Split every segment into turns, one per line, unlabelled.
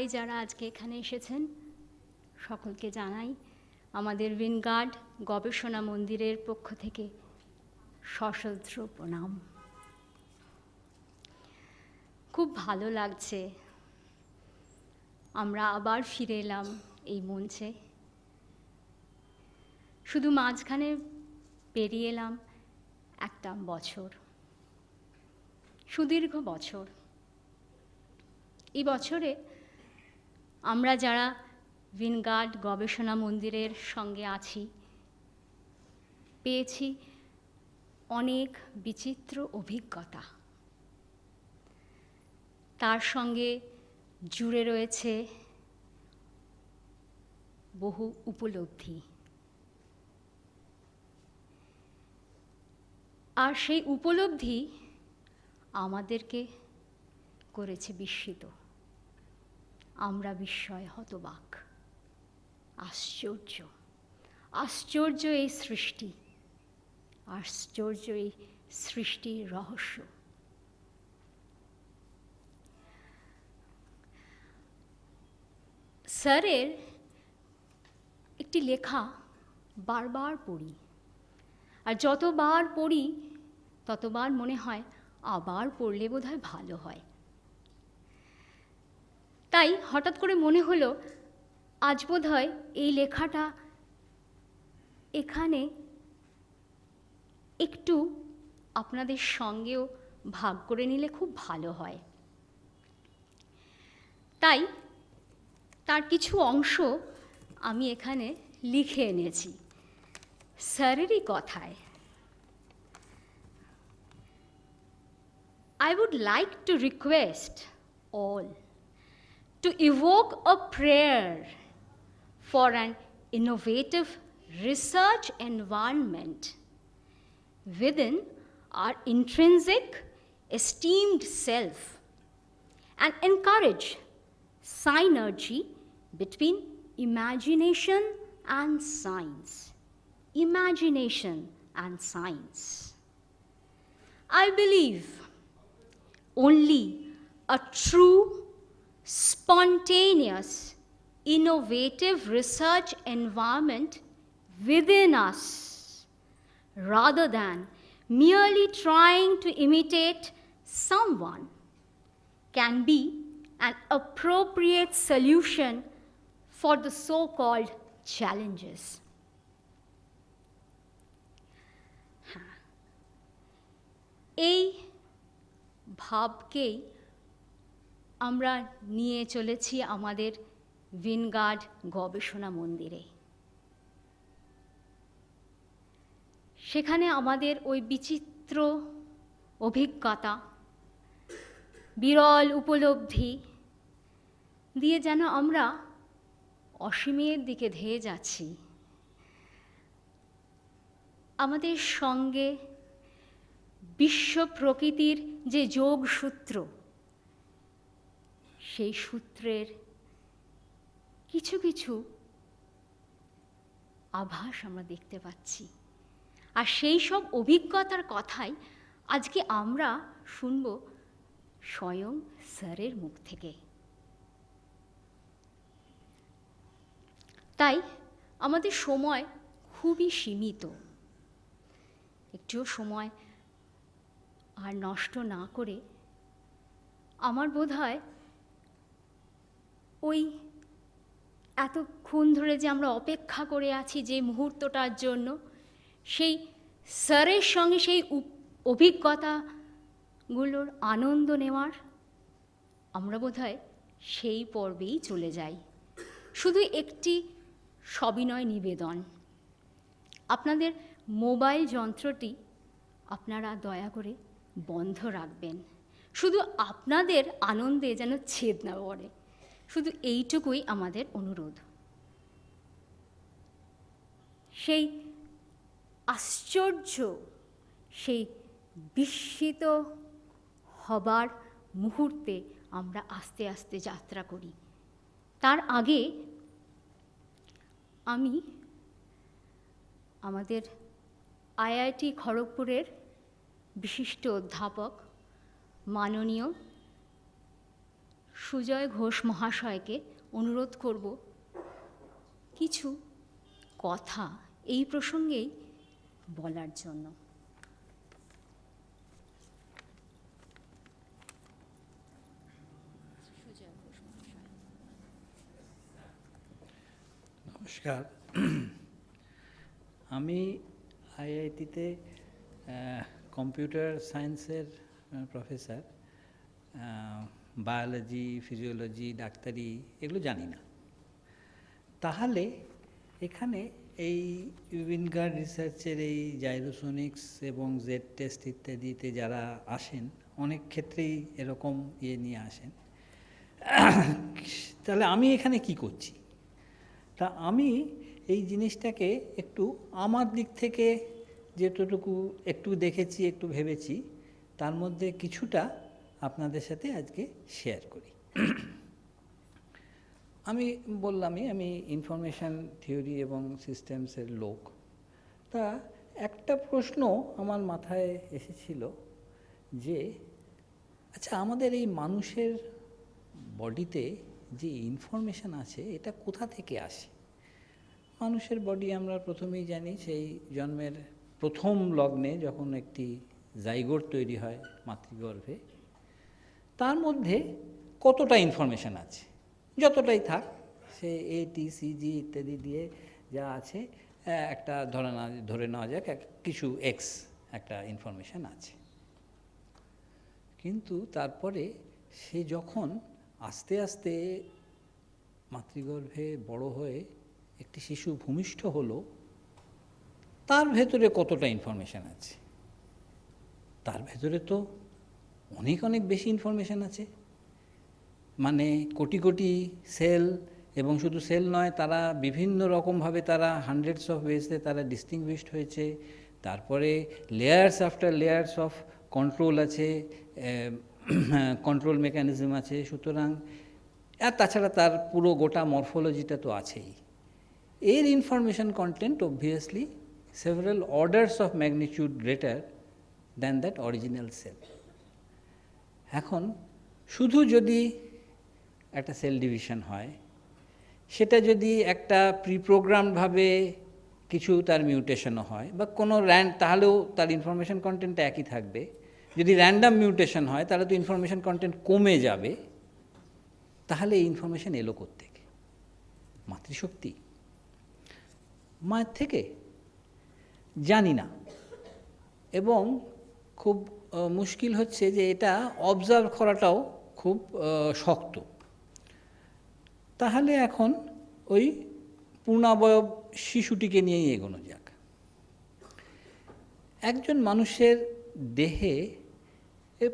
সবাই যারা আজকে এখানে এসেছেন সকলকে জানাই আমাদের উইনগার্ড গবেষণা মন্দিরের পক্ষ থেকে সশ্রদ্ধ প্রণাম। খুব ভালো লাগছে আমরা আবার ফিরে এলাম এই মঞ্চে। শুধু মাঝখানে পেরিয়ে এলাম একটা বছর, সুদীর্ঘ বছর। এই বছরে আমরা যারা উইনগার্ড গবেষণা মন্দিরের সঙ্গে আছি পেয়েছি অনেক বিচিত্র অভিজ্ঞতা। তার সঙ্গে জুড়ে রয়েছে বহু উপলব্ধি। আর সেই উপলব্ধি আমাদেরকে করেছে বিস্মিত। আমরা বিস্ময়ে হতবাক। আশ্চর্য, আশ্চর্য এই সৃষ্টি, আশ্চর্য এই সৃষ্টির রহস্য। স্যারের একটি লেখা বারবার পড়ি, আর যতবার পড়ি ততবার মনে হয় আবার পড়লে বোধহয় ভালো হয়। তাই হঠাৎ করে মনে হলো আজ বোধহয় এই লেখাটা এখানে একটু আপনাদের সঙ্গেও ভাগ করে নিলে খুব ভালো হয়। তাই তার কিছু অংশ আমি এখানে লিখে এনেছি স্যারেরই কথায়। I would like to request all to evoke a prayer for an innovative research environment within our intrinsic esteemed self and encourage synergy between imagination and science. Imagination and science. I believe only a true, spontaneous, innovative research environment within us, rather than merely trying to imitate someone, can be an appropriate solution for the so-called challenges. এই ভাবকেই আমরা নিয়ে চলেছি আমাদের Wingard গবেষণা মন্দিরে। সেখানে আমাদের ওই বিচিত্র অভিজ্ঞতা, বিরল উপলব্ধি দিয়ে যেন আমরা অসীমের দিকে ধেয়ে যাচ্ছি। আমাদের সঙ্গে বিশ্ব প্রকৃতির যে যোগসূত্র, সেই সূত্রের কিছু কিছু আভাস আমরা দেখতে পাচ্ছি। আর সেই সব অভিজ্ঞতার কথাই আজকে আমরা শুনব স্বয়ং স্যারের মুখ থেকে। তাই আমাদের সময় খুবই সীমিত। একটুও সময় আর নষ্ট না করে আমার বোধ হয় ওই এতক্ষণ ধরে যে আমরা অপেক্ষা করে আছি যে মুহূর্তটার জন্য, সেই স্যারের সঙ্গে সেই অভিজ্ঞতাগুলোর আনন্দ নেওয়ার আমরা বোধহয় সেই পর্বেই চলে যাই। শুধু একটি সবিনয় নিবেদন, আপনাদের মোবাইল যন্ত্রটি আপনারা দয়া করে বন্ধ রাখবেন, শুধু আপনাদের আনন্দে যেন ছেদ না পড়ে, শুধু এইটুকুই আমাদের অনুরোধ। সেই আশ্চর্য, সেই বিস্মিত হবার মুহূর্তে আমরা আস্তে আস্তে যাত্রা করি। তার আগে আমি আমাদের আইআইটি খড়গপুরের বিশিষ্ট অধ্যাপক মাননীয় সুজয় ঘোষ মহাশয়কে অনুরোধ করব কিছু কথা এই প্রসঙ্গেই বলার জন্য।
নমস্কার। আমি আইআইটিতে কম্পিউটার সায়েন্সের প্রফেসর। বায়োলজি, ফিজিওলজি, ডাক্তারি এগুলো জানি না। তাহলে এখানে এই উইনগার্ড রিসার্চের এই জাইরোসোনিক্স এবং জেড টেস্ট ইত্যাদিতে যারা আসেন, অনেক ক্ষেত্রেই এরকম নিয়ে আসেন। তাহলে আমি এখানে কি করছি? তা আমি এই জিনিসটাকে একটু আমার দিক থেকে যেটুকু একটু দেখেছি, একটু ভেবেছি, তার মধ্যে কিছুটা আপনাদের সাথে আজকে শেয়ার করি। আমি বললামই আমি ইনফরমেশন থিওরি এবং সিস্টেমসের লোক। তা একটা প্রশ্ন আমার মাথায় এসেছিল যে আচ্ছা, আমাদের এই মানুষের বডিতে যে ইনফরমেশন আছে এটা কোথা থেকে আসে? মানুষের বডি আমরা প্রথমেই জানি, সেই জন্মের প্রথম লগ্নে যখন একটি জাইগোট তৈরি হয় মাতৃগর্ভে, তার মধ্যে কতটা ইনফরমেশন আছে, যতটাই থাক, সে ATCG ইত্যাদি দিয়ে যা আছে, একটা ধরে নেওয়া যাক কিছু এক্স একটা ইনফরমেশন আছে। কিন্তু তারপরে সে যখন আস্তে আস্তে মাতৃগর্ভে বড় হয়ে একটি শিশু ভূমিষ্ঠ হলো, তার ভেতরে কতটা ইনফরমেশন আছে? তার ভেতরে তো অনেক অনেক বেশি ইনফরমেশন আছে। মানে কোটি কোটি সেল, এবং শুধু সেল নয়, তারা বিভিন্ন রকমভাবে তারা হান্ড্রেডস অফ ওয়েজে তারা ডিস্টিংগুইশড হয়েছে। তারপরে layers after layers of control আছে, কন্ট্রোল মেকানিজম আছে। সুতরাং আর তাছাড়া তার পুরো গোটা মরফোলজিটা তো আছেই। এর information content obviously several orders of magnitude greater than that original cell. এখন শুধু যদি একটা সেল ডিভিশন হয়, সেটা যদি একটা প্রিপ্রোগ্রামভাবে কিছু তার মিউটেশনও হয় বা কোনো তাহলেও তার ইনফরমেশন কন্টেন্টটা একই থাকবে। যদি র্যান্ডাম মিউটেশন হয় তাহলে তো ইনফরমেশন কন্টেন্ট কমে যাবে। তাহলে এই ইনফরমেশন এলো কোত্থেকে? মাতৃশক্তি, মায়ের থেকে? জানি না, এবং খুব মুশকিল হচ্ছে যে এটা অবজার্ভ করাটাও খুব শক্ত। তাহলে এখন ওই পূর্ণাবয়ব শিশুটিকে নিয়েই এগোনো যাক। একজন মানুষের দেহে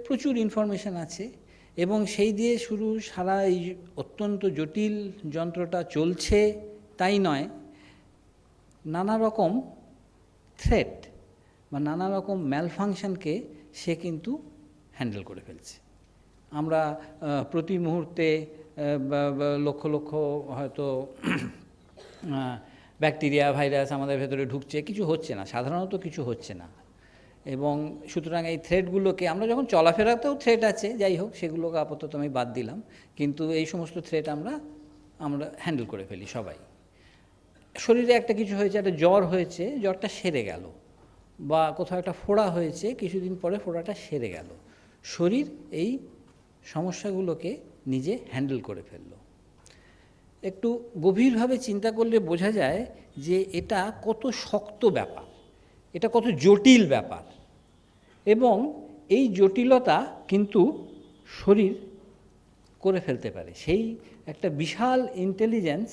প্রচুর ইনফরমেশন আছে, এবং সেই দিয়ে শুরু সারা এই অত্যন্ত জটিল যন্ত্রটা চলছে তাই নয়, নানা রকম থ্রেট বা নানা রকম ম্যালফাংশনকে সে কিন্তু হ্যান্ডেল করে ফেলছে। আমরা প্রতি মুহূর্তে লক্ষ লক্ষ হয়তো ব্যাকটেরিয়া, ভাইরাস আমাদের ভেতরে ঢুকছে, কিছু হচ্ছে না, সাধারণত কিছু হচ্ছে না। এবং সুতরাং এই থ্রেটগুলোকে আমরা যখন চলাফেরাতেও থ্রেট আছে, যাই হোক সেগুলোকে আপাতত আমি বাদ দিলাম, কিন্তু এই সমস্ত থ্রেট আমরা হ্যান্ডেল করে ফেলি সবাই। শরীরে একটা কিছু হয়েছে, একটা জ্বর হয়েছে, জ্বরটা সেরে গেল, বা কোথাও একটা ফোড়া হয়েছে, কিছুদিন পরে ফোড়াটা সেরে গেল। শরীর এই সমস্যাগুলোকে নিজে হ্যান্ডেল করে ফেলল। একটু গভীরভাবে চিন্তা করলে বোঝা যায় যে এটা কত শক্ত ব্যাপার, এটা কত জটিল ব্যাপার, এবং এই জটিলতা কিন্তু শরীর করে ফেলতে পারে। সেই একটা বিশাল ইন্টেলিজেন্স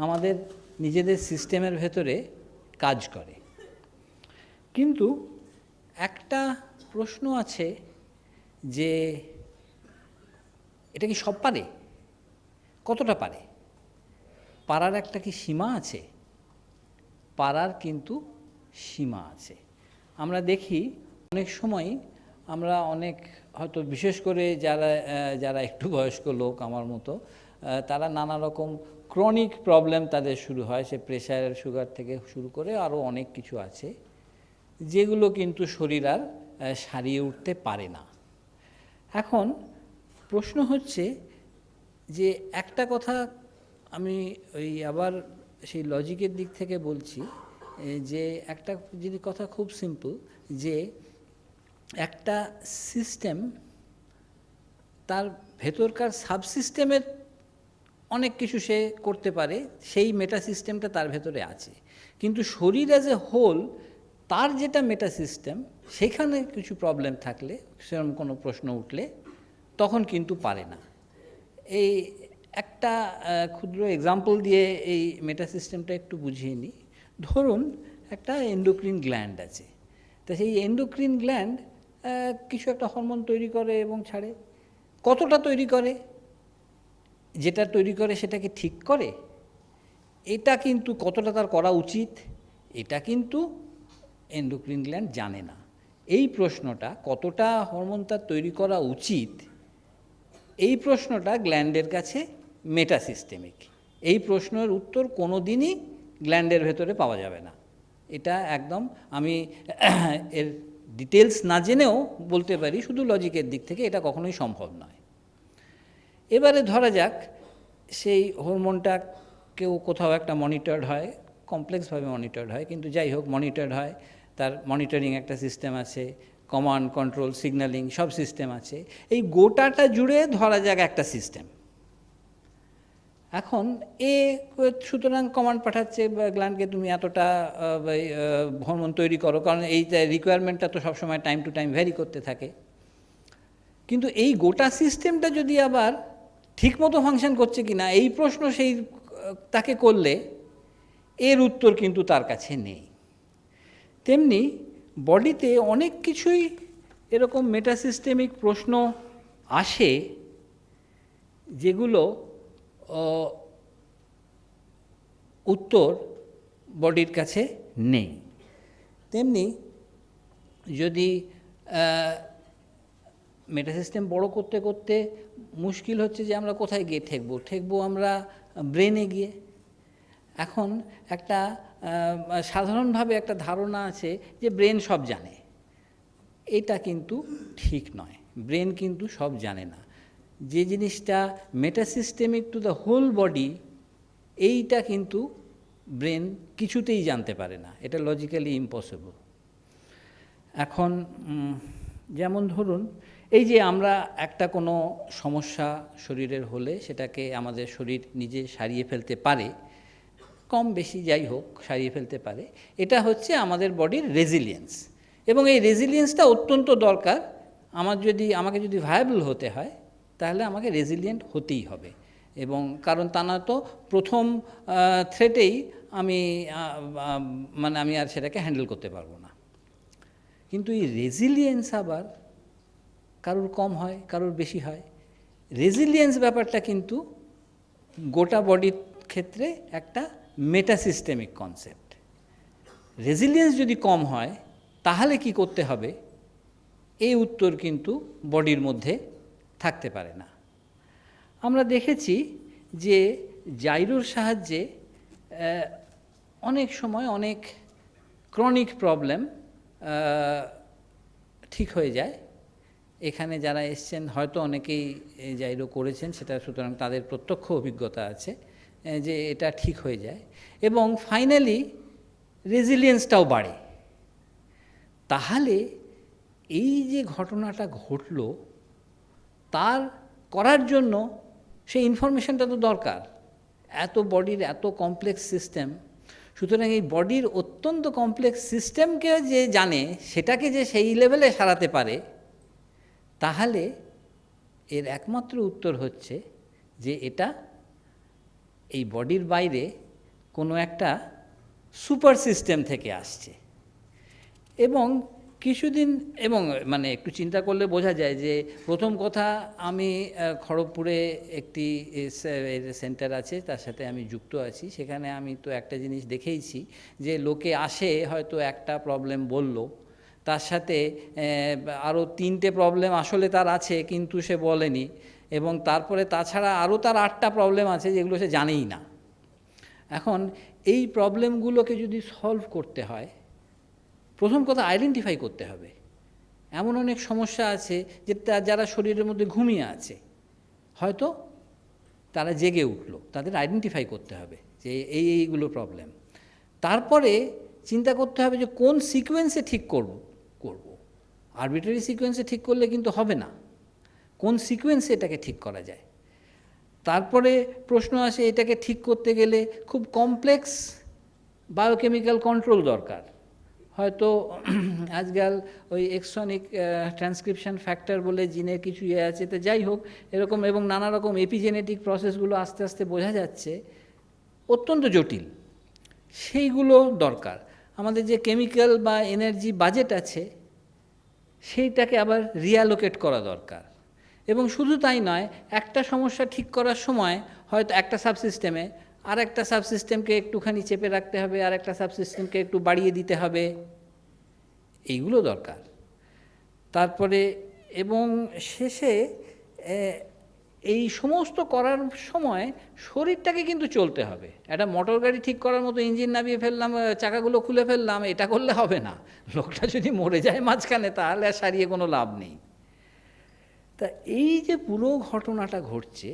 আমাদের নিজেদের সিস্টেমের ভেতরে কাজ করে। কিন্তু একটা প্রশ্ন আছে যে এটা কি সব পারে? কতটা পারে? পারার একটা কি সীমা আছে? পারার কিন্তু সীমা আছে। আমরা দেখি অনেক সময় আমরা হয়তো বিশেষ করে যারা একটু বয়স্ক লোক আমার মতো, তারা নানা রকম ক্রনিক প্রবলেম তাদের শুরু হয়, সে প্রেশার, সুগার থেকে শুরু করে আরও অনেক কিছু আছে, যেগুলো কিন্তু শরীর আর সারিয়ে উঠতে পারে না। এখন প্রশ্ন হচ্ছে যে একটা কথা আমি ওই আবার সেই লজিকের দিক থেকে বলছি, যে একটা যদি কথা খুব সিম্পল, যে একটা সিস্টেম তার ভেতরকার সাবসিস্টেমের অনেক কিছু সে করতে পারে, সেই মেটা সিস্টেমটা তার ভেতরে আছে, কিন্তু শরীর অ্যাজ এ হোল তার যেটা মেটা সিস্টেম সেখানে কিছু প্রবলেম থাকলে, সেরকম কোনো প্রশ্ন উঠলে তখন কিন্তু পারে না। এই একটা ক্ষুদ্র এক্সাম্পল দিয়ে এই মেটা সিস্টেমটা একটু বুঝিয়ে নিই। ধরুন একটা এন্ডোক্রিন গ্ল্যান্ড আছে, তা সেই এন্ডোক্রিন গ্ল্যান্ড কিছু একটা হরমোন তৈরি করে এবং ছাড়ে। কতটা তৈরি করে, যেটা তৈরি করে সেটাকে ঠিক করে, এটা কিন্তু কতটা তার করা উচিত, এটা কিন্তু এন্ডোক্রিন গ্ল্যান্ড জানে না। এই প্রশ্নটা কতটা হরমোন তার তৈরি করা উচিত, এই প্রশ্নটা গ্ল্যান্ডের কাছে মেটাসিস্টেমিক। এই প্রশ্নের উত্তর কোনো দিনই গ্ল্যান্ডের ভেতরে পাওয়া যাবে না। এটা একদম আমি এর ডিটেলস না জেনেও বলতে পারি, শুধু লজিকের দিক থেকে এটা কখনোই সম্ভব নয়। এবারে ধরা যাক সেই হরমোনটা কেউ কোথাও একটা মনিটরড হয়, কমপ্লেক্সভাবে মনিটরড হয়, কিন্তু যাই হোক মনিটরড হয়, তার মনিটরিং একটা সিস্টেম আছে, কমান্ড কন্ট্রোল সিগন্যালিং সব সিস্টেম আছে। এই গোটাটা জুড়ে ধরা যাক একটা সিস্টেম। এখন সুতরাং কমান্ড পাঠাচ্ছে গ্ল্যান্ডকে, তুমি এতটা হরমোন তৈরি করো, কারণ এই রিকোয়ারমেন্টটা তো সবসময় টাইম টু টাইম ভ্যারি করতে থাকে। কিন্তু এই গোটা সিস্টেমটা যদি আবার ঠিকমতো ফাংশন করছে কিনা এই প্রশ্ন সেই তাকে করলে এর উত্তর কিন্তু তার কাছে নেই। তেমনি বডিতে অনেক কিছুই এরকম মেটাসিস্টেমিক প্রশ্ন আসে যেগুলো উত্তর বডির কাছে নেই। তেমনি যদি মেটাসিস্টেম বড় করতে করতে মুশকিল হচ্ছে যে আমরা কোথায় গিয়ে ঠেকবো আমরা ব্রেনে গিয়ে। এখন একটা সাধারণভাবে একটা ধারণা আছে যে ব্রেন সব জানে, এটা কিন্তু ঠিক নয়। ব্রেন কিন্তু সব জানে না। যে জিনিসটা মেটাসিস্টেমিক টু দ্য হোল বডি, এইটা কিন্তু ব্রেন কিছুতেই জানতে পারে না, এটা লজিক্যালি ইম্পসিবল। এখন যেমন ধরুন এই যে আমরা একটা কোনো সমস্যা শরীরের হলে সেটাকে আমাদের শরীর নিজে সারিয়ে ফেলতে পারে, কম বেশি যাই হোক সারিয়ে ফেলতে পারে, এটা হচ্ছে আমাদের বডির রেজিলিয়েন্স। এবং এই রেজিলিয়েন্সটা অত্যন্ত দরকার। আমাকে যদি ভায়াবল হতে হয় তাহলে আমাকে রেজিলিয়েন্ট হতেই হবে, এবং কারণ তা না তো প্রথম থ্রেটেই আমি আর সেটাকে হ্যান্ডেল করতে পারবো না। কিন্তু এই রেজিলিয়েন্স আবার কারোর কম হয়, কারোর বেশি হয়। রেজিলিয়েন্স ব্যাপারটা কিন্তু গোটা বডির ক্ষেত্রে একটা মেটাসিস্টেমিক কনসেপ্ট। রেজিলিয়েন্স যদি কম হয় তাহলে কি করতে হবে, এই উত্তর কিন্তু বডির মধ্যে থাকতে পারে না। আমরা দেখেছি যে জাইরোর সাহায্যে অনেক সময় অনেক ক্রনিক প্রবলেম ঠিক হয়ে যায়। এখানে যারা এসছেন হয়তো অনেকেই জাইরো করেছেন, সেটা সুতরাং তাদের প্রত্যক্ষ অভিজ্ঞতা আছে যে এটা ঠিক হয়ে যায়, এবং ফাইনালি রেজিলিয়েন্সটাও বাড়ে। তাহলে এই যে ঘটনাটা ঘটল তার করার জন্য সেই ইনফরমেশনটা তো দরকার। এত বডির এত কমপ্লেক্স সিস্টেম, সুতরাং এই বডির অত্যন্ত কমপ্লেক্স সিস্টেমকে যে জানে, সেটাকে যে সেই লেভেলে সারাতে পারে, তাহলে এর একমাত্র উত্তর হচ্ছে যে এটা এই বডির বাইরে কোনো একটা সুপার সিস্টেম থেকে আসছে। এবং একটু চিন্তা করলে বোঝা যায় যে প্রথম কথা, আমি খড়গপুরে একটি সেন্টার আছে, তার সাথে আমি যুক্ত আছি। সেখানে আমি তো একটা জিনিস দেখেইছি যে লোকে আসে, হয়তো একটা প্রবলেম বলল, তার সাথে আরও 3টে প্রবলেম আসলে তার আছে কিন্তু সে বলেনি, এবং তারপরে তাছাড়া আরও তার 8টা প্রবলেম আছে যেগুলো সে জানেই না। এখন এই প্রবলেমগুলোকে যদি সলভ করতে হয়, প্রথম কথা আইডেন্টিফাই করতে হবে। এমন অনেক সমস্যা আছে যে যারা শরীরের মধ্যে ঘুমিয়ে আছে, হয়তো তারা জেগে উঠলো, তাদের আইডেন্টিফাই করতে হবে যে এইগুলো প্রবলেম। তারপরে চিন্তা করতে হবে যে কোন সিকোয়েন্সে ঠিক করব। আরবিট্রারি সিকোয়েন্সে ঠিক করলে কিন্তু হবে না, কোন সিকোয়েন্সে এটাকে ঠিক করা যায়। তারপরে প্রশ্ন আসে এটাকে ঠিক করতে গেলে খুব কমপ্লেক্স বায়োকেমিক্যাল কন্ট্রোল দরকার। হয়তো আজকাল ওই এক্সনিক ট্রান্সক্রিপশন ফ্যাক্টর বলে জিনের কিছু আছে, তো যাই হোক এরকম, এবং নানা রকম এপিজেনেটিক প্রসেসগুলো আস্তে আস্তে বোঝা যাচ্ছে অত্যন্ত জটিল, সেইগুলো দরকার। আমাদের যে কেমিক্যাল বা এনার্জি বাজেট আছে সেইটাকে আবার রিঅ্যালোকেট করা দরকার। এবং শুধু তাই নয়, একটা সমস্যা ঠিক করার সময় হয়তো একটা সাবসিস্টেমে আর একটা সাবসিস্টেমকে একটুখানি চেপে রাখতে হবে, আর একটা সাবসিস্টেমকে একটু বাড়িয়ে দিতে হবে, এইগুলো দরকার। তারপরে এবং শেষে এই সমস্ত করার সময় শরীরটাকে কিন্তু চলতে হবে। একটা মোটর গাড়ি ঠিক করার মতো ইঞ্জিন নামিয়ে ফেললাম, চাকাগুলো খুলে ফেললাম, এটা করলে হবে না। লোকটা যদি মরে যায় মাঝখানে তাহলে আর সারিয়ে কোনো লাভ নেই। তা এই যে পুরো ঘটনাটা ঘটছে,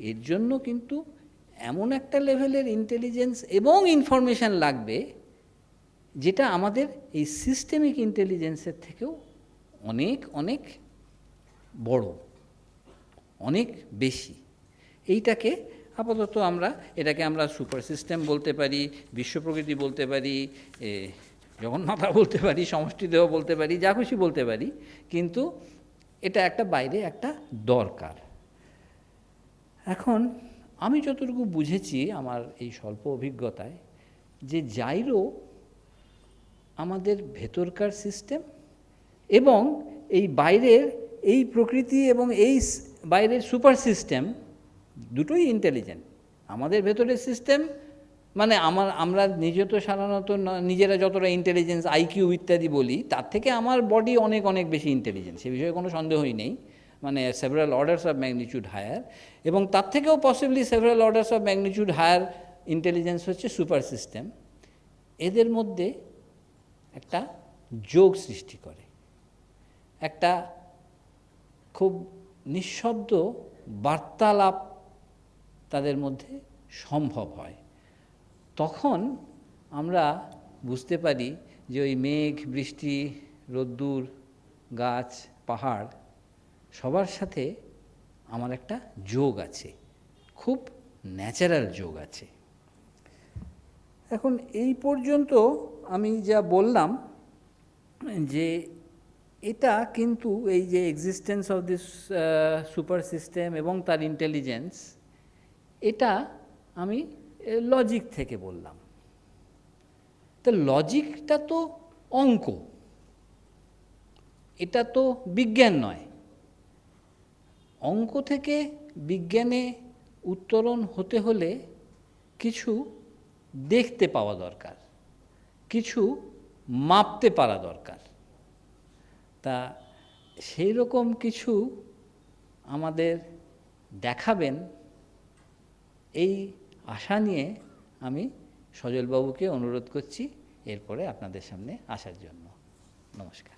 এর জন্য কিন্তু এমন একটা লেভেলের ইন্টেলিজেন্স এবং ইনফরমেশান লাগবে যেটা আমাদের এই সিস্টেমিক ইন্টেলিজেন্সের থেকেও অনেক অনেক বড়, অনেক বেশি। এইটাকে আপাতত এটাকে আমরা সুপার সিস্টেম বলতে পারি, বিশ্ব প্রকৃতি বলতে পারি, জগন্মাতা বলতে পারি, সমষ্টিদেহ বলতে পারি, যা খুশি বলতে পারি, কিন্তু এটা একটা বাইরে একটা দরকার। এখন আমি যতটুকু বুঝেছি আমার এই স্বল্প অভিজ্ঞতায়, যে জাইরো আমাদের ভেতরকার সিস্টেম এবং এই বাইরের এই প্রকৃতি এবং এই বাইরের সুপার সিস্টেম দুটোই ইন্টেলিজেন্ট। আমাদের ভেতরের সিস্টেম মানে আমরা তো সাধারণত নিজেরা যতটা ইন্টেলিজেন্স, আইকিউ ইত্যাদি বলি, তার থেকে আমার বডি অনেক অনেক বেশি ইন্টেলিজেন্স, সে বিষয়ে কোনো সন্দেহই নেই। মানে several orders of magnitude higher, এবং তার থেকেও possibly several orders of magnitude higher intelligence হচ্ছে সুপার সিস্টেম। এদের মধ্যে একটা যোগ সৃষ্টি করে, একটা খুব নিঃশব্দ বার্তালাপ তাদের মধ্যে সম্ভব হয়। তখন আমরা বুঝতে পারি যে ওই মেঘ, বৃষ্টি, রোদ্দুর, গাছ, পাহাড় সবার সাথে আমার একটা যোগ আছে, খুব ন্যাচারাল যোগ আছে। এখন এই পর্যন্ত আমি যা বললাম, যে এটা কিন্তু এই যে existence of this super system এবং তার ইন্টেলিজেন্স, এটা আমি লজিক থেকে বললাম। তো লজিকটা তো অঙ্ক, এটা তো বিজ্ঞান নয়। অঙ্ক থেকে বিজ্ঞানে উত্তরণ হতে হলে কিছু দেখতে পাওয়া দরকার, কিছু মাপতে পারা দরকার। তা সেই রকম কিছু আমাদের দেখাবেন এই আশা নিয়ে আমি সজলবাবুকে অনুরোধ করছি এরপরে আপনাদের সামনে আসার জন্য। নমস্কার।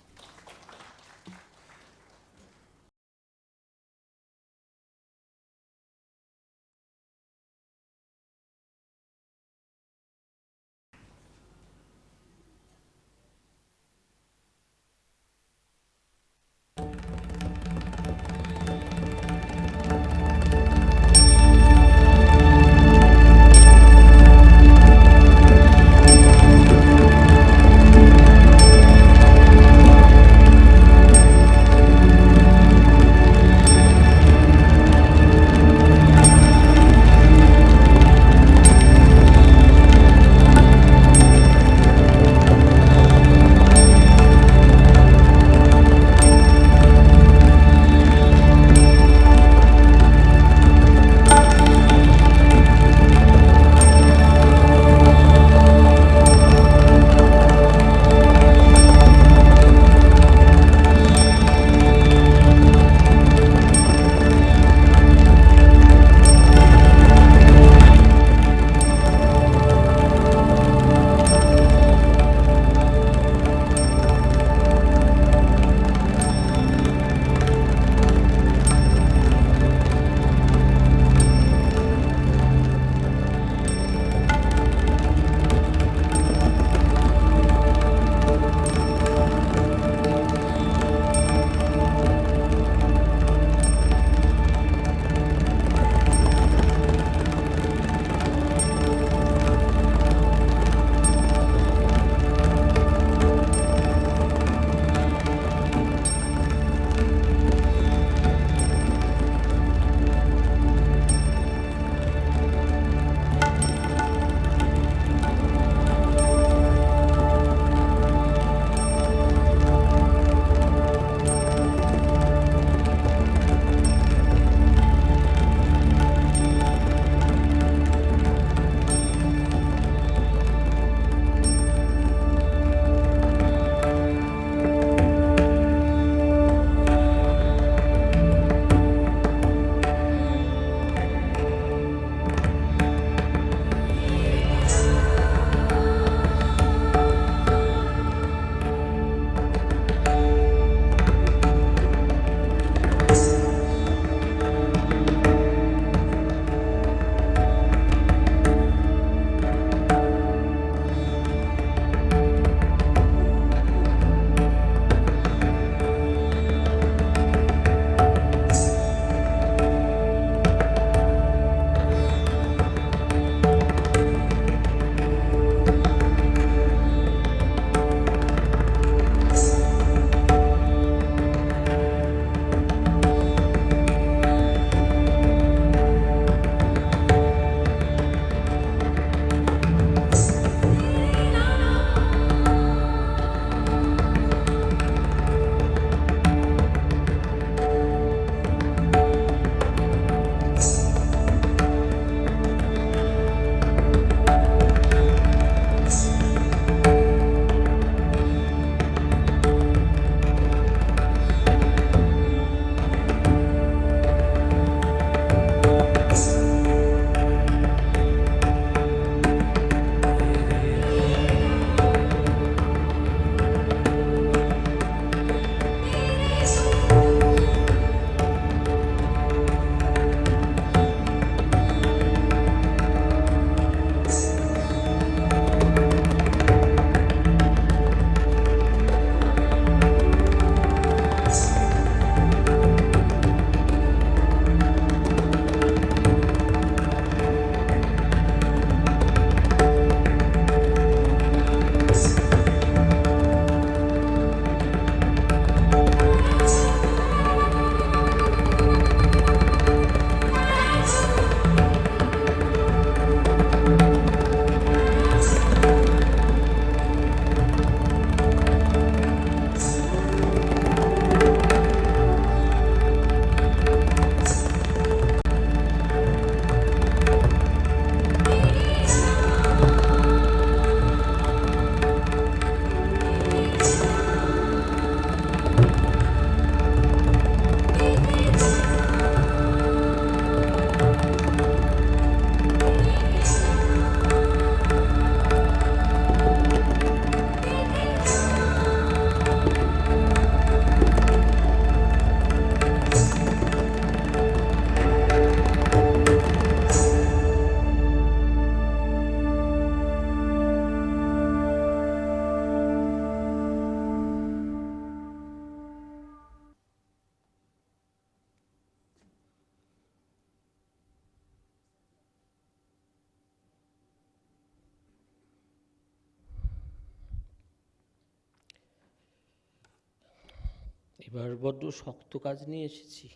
এবার বড্ড শক্ত কাজ নিয়ে এসেছি,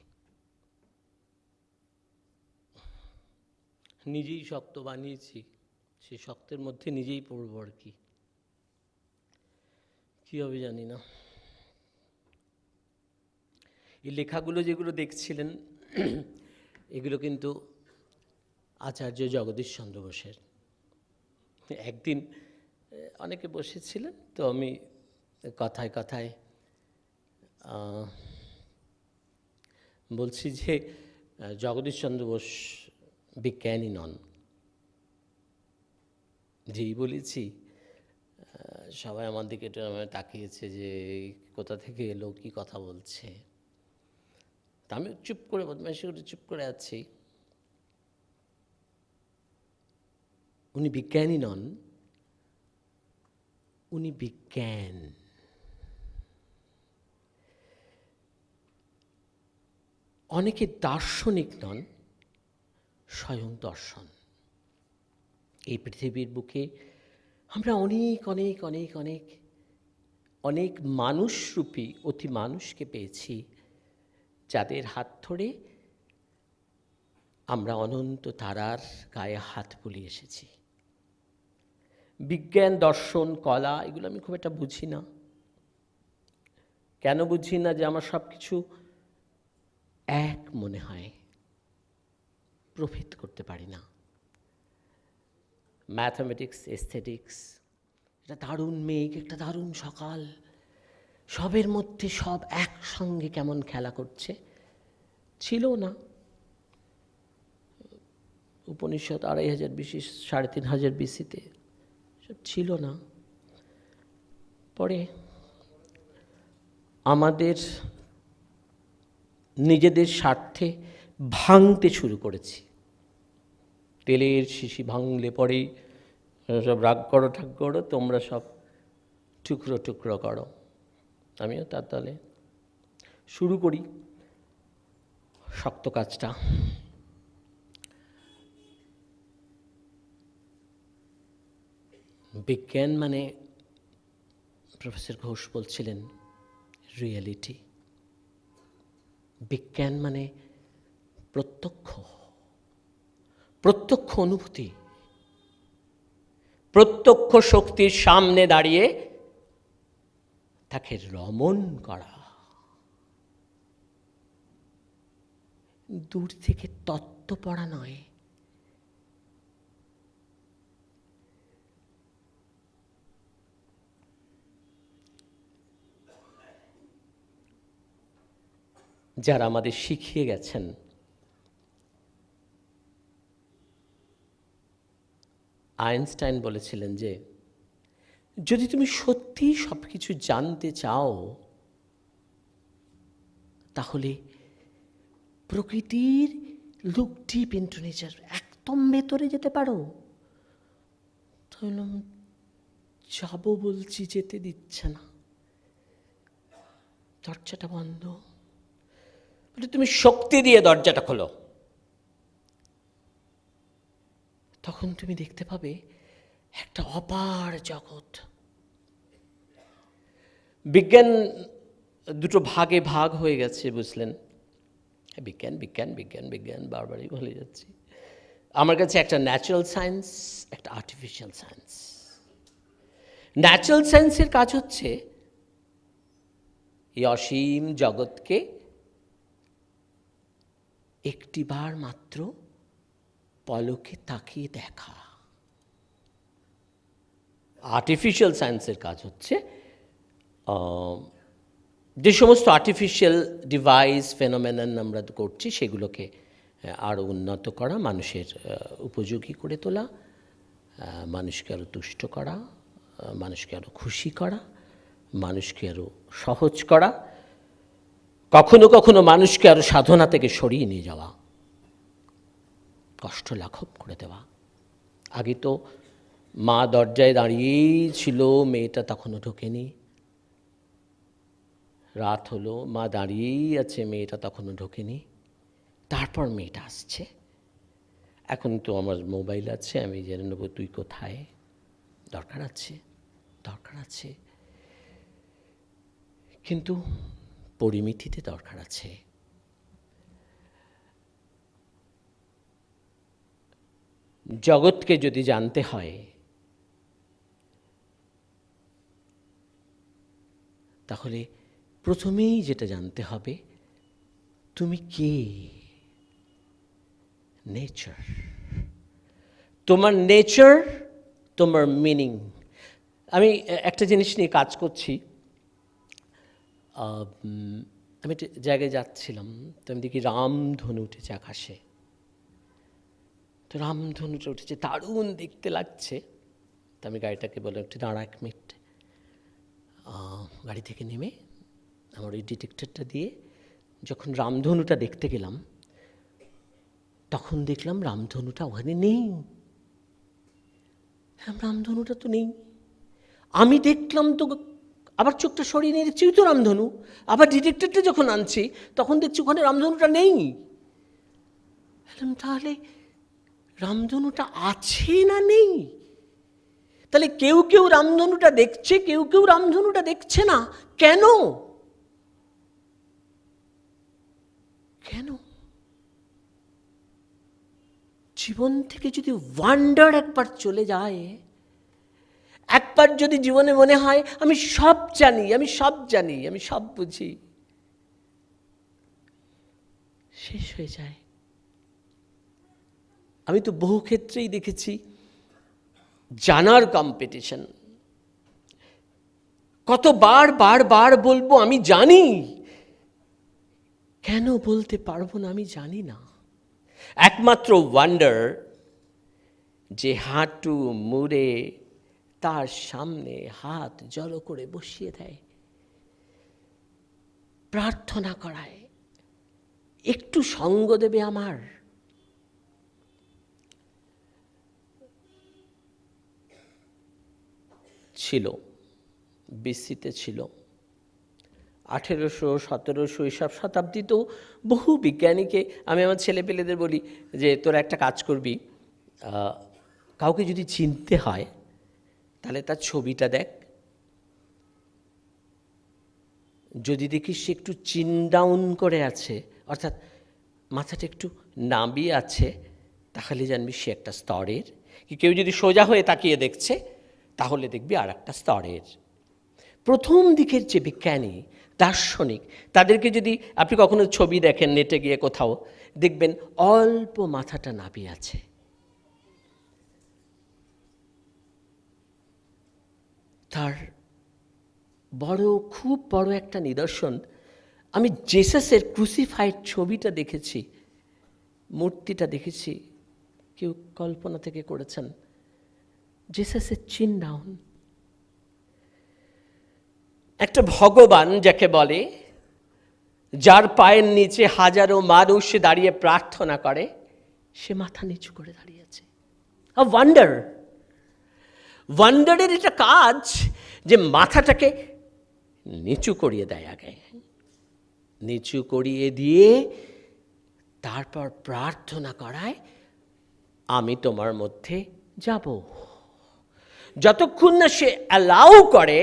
নিজেই শক্ত বানিয়েছি, সেই শক্তের মধ্যে নিজেই পড়ব আর কি, কী হবে জানি না। এই লেখাগুলো যেগুলো দেখছিলেন এগুলো কিন্তু আচার্য জগদীশ চন্দ্র বোসের। একদিন অনেকে বসেছিলেন, তো আমি কথায় কথায় বলছি যে জগদীশ চন্দ্র বোস বিজ্ঞানী নন। যেই বলেছি সবাই আমার দিকে একটু তাকিয়েছে যে কোথা থেকে এলো, কী কথা বলছে। তা আমি চুপ করে বদমাইশি করে চুপ করে আছি। উনি বিজ্ঞানী নন, উনি বিজ্ঞান। অনেকে দার্শনিক নন, স্বয়ং দর্শন। এই পৃথিবীর বুকে আমরা অনেক অনেক অনেক অনেক অনেক মানুষরূপী অতি মানুষকে পেয়েছি, যাদের হাত ধরে আমরা অনন্ত তারার গায়ে হাত বুলিয়ে এসেছি। বিজ্ঞান, দর্শন, কলা এগুলো আমি খুব একটা বুঝি না। কেন বুঝি না? যে আমার সব কিছু এক মনে হয়, প্রভেদ করতে পারি না। ম্যাথামেটিক্স, এস্থেটিক্স, একটা দারুণ মেঘ, একটা দারুণ সকাল, সবের মধ্যে সব একসঙ্গে কেমন খেলা করছে, ছিল না। উপনিষদ 2500 BC, 3500 BC-তে সব ছিল না। পরে আমাদের নিজেদের স্বার্থে ভাঙতে শুরু করেছি। তেলের শিশি ভাঙলে পরেই সব রাগ করো, ঠাক করো, তোমরা সব টুকরো টুকরো করো। আমিও তার দলে। শুরু করি শক্ত কাজটা। বিজ্ঞান মানে, প্রফেসর ঘোষ বলছিলেন, রিয়েলিটি। বিজ্ঞান মানে প্রত্যক্ষ, প্রত্যক্ষ অনুভূতি, প্রত্যক্ষ শক্তির সামনে দাঁড়িয়ে তাকে রমণ করা, দূর থেকে তত্ত্ব পড়া নয়। যারা আমাদের শিখিয়ে গেছেন, আইনস্টাইন বলেছিলেন যে যদি তুমি সত্যিই সব কিছু জানতে চাও, তাহলে প্রকৃতির লুক ডিপ ইনটু নেচার, একদম ভেতরে যেতে পারো। তাহলে যাবো বলছি, যেতে দিচ্ছে না, দরজাটা বন্ধ। তুমি শক্তি দিয়ে দরজাটা খোলো, তখন তুমি দেখতে পাবে একটা অপার জগৎ। বিজ্ঞান দুটো ভাগে ভাগ হয়ে গেছে, বুঝলেন? বিজ্ঞান বিজ্ঞান বিজ্ঞান বিজ্ঞান বারবারই বলে যাচ্ছি। আমার কাছে একটা ন্যাচারাল সায়েন্স, একটা আর্টিফিশিয়াল সায়েন্স। ন্যাচারাল সায়েন্সের কাজ হচ্ছে এই অসীম জগৎকে একটিবার মাত্র পলকে তাকিয়ে দেখা। আর্টিফিশিয়াল সায়েন্সের কাজ হচ্ছে যে সমস্ত আর্টিফিশিয়াল ডিভাইস, ফেনোমেনন আমরা করছি, সেগুলোকে আরও উন্নত করা, মানুষের উপযোগী করে তোলা, মানুষকে আরও তুষ্ট করা, মানুষকে আরও খুশি করা, মানুষকে আরও সহজ করা, কখনো কখনো মানুষকে আরও সাধনা থেকে সরিয়ে নিয়ে যাওয়া, কষ্ট লাঘব করে দেওয়া। আগে তো মা দরজায় দাঁড়িয়েই ছিল, মেয়েটা তখনও ঢোকেনি। রাত হলো, মা দাঁড়িয়েই আছে, মেয়েটা তখনও ঢোকেনি। তারপর মেয়েটা আসছে। এখন তো আমার মোবাইল আছে, আমি জেনে নেবো তুই কোথায়। দরকার আছে, দরকার আছে। কিন্তু পরিমিতিতে দরকার আছে। জগৎকে যদি জানতে হয় তাহলে প্রথমেই যেটা জানতে হবে, তুমি কে? নেচার, তোমার নেচার, তোমার মিনিং। আমি একটা জিনিস নিয়ে কাজ করছি। আমি একটা জায়গায় যাচ্ছিলাম, তো আমি দেখি রামধনু উঠেছে আকাশে। তো রামধনুটা উঠেছে, দারুণ দেখতে লাগছে। তো আমি গাড়িটাকে বললাম একটু দাঁড়া, 1 মিনিট। গাড়ি থেকে নেমে আমার ওই ডিটেক্টরটা দিয়ে যখন রামধনুটা দেখতে গেলাম, তখন দেখলাম রামধনুটা ওখানে নেই। রামধনুটা তো নেই। আমি দেখলাম তো, আবার চোখটা সরিয়ে নিয়ে দেখছি তো রামধনু। আবার ডিটেক্টরটা যখন আনছি তখন দেখছি ওখানে রামধনুটা নেই। তাহলে রামধনুটা আছে না নেই? তাহলে কেউ কেউ রামধনুটা দেখছে, কেউ কেউ রামধনুটা দেখছে না। কেন? কেন? জীবন থেকে যদি ওয়ান্ডার একবার চলে যায়, একবার যদি জীবনে মনে হয় আমি সব জানি, আমি সব জানি, আমি সব বুঝি, শেষ হয়ে যায়। আমি তো বহু ক্ষেত্রেই দেখেছি জানার কম্পিটিশন। কতবার বার বলবো আমি জানি, কেন বলতে পারবো না আমি জানি না। একমাত্র ওয়ান্ডার যে হাঁটু মুড়ে তার সামনে হাত জড়ো করে বসিয়ে দেয়, প্রার্থনা করায়, একটু সঙ্গ দেবে আমার। ছিল, বিসিতে ছিল, 1800, 1700 এসব শতাব্দীতেও বহু বিজ্ঞানীকে আমি আমার ছেলেপেলেদের বলি যে তোরা একটা কাজ করবি, কাউকে যদি চিনতে হয় তাহলে তার ছবিটা দেখ। যদি দেখিস সে একটু চিন ডাউন করে আছে, অর্থাৎ মাথাটা একটু নামিয়ে আছে, তাহলে জানবি সে একটা স্তরের। কি কেউ যদি সোজা হয়ে তাকিয়ে দেখছে তাহলে দেখবি আর একটা স্তরের। প্রথম দিকের যে বিজ্ঞানী, দার্শনিক, তাদেরকে যদি আপনি কখনো ছবি দেখেন নেটে গিয়ে কোথাও, দেখবেন অল্প মাথাটা নামিয়ে আছে। তার খুব বড় একটা নিদর্শন, আমি জেসাসের ক্রুসিফাইড ছবিটা দেখেছি, মূর্তিটা দেখেছি, কেউ কল্পনা থেকে করেছেন। জেসাসের চিন ডাউন। একটা ভগবান যাকে বলে, যার পায়ের নিচে হাজারো মানুষ দাঁড়িয়ে প্রার্থনা করে, সে মাথা নিচু করে দাঁড়িয়ে আছে। ওয়ান্ডার, ওয়ান্ডারের এটা কাজ যে মাথাটাকে নিচু করিয়ে দেয়, আগে নিচু করিয়ে দিয়ে তারপর প্রার্থনা করায় আমি তোমার মধ্যে যাব। যতক্ষণ না সে অ্যালাউ করে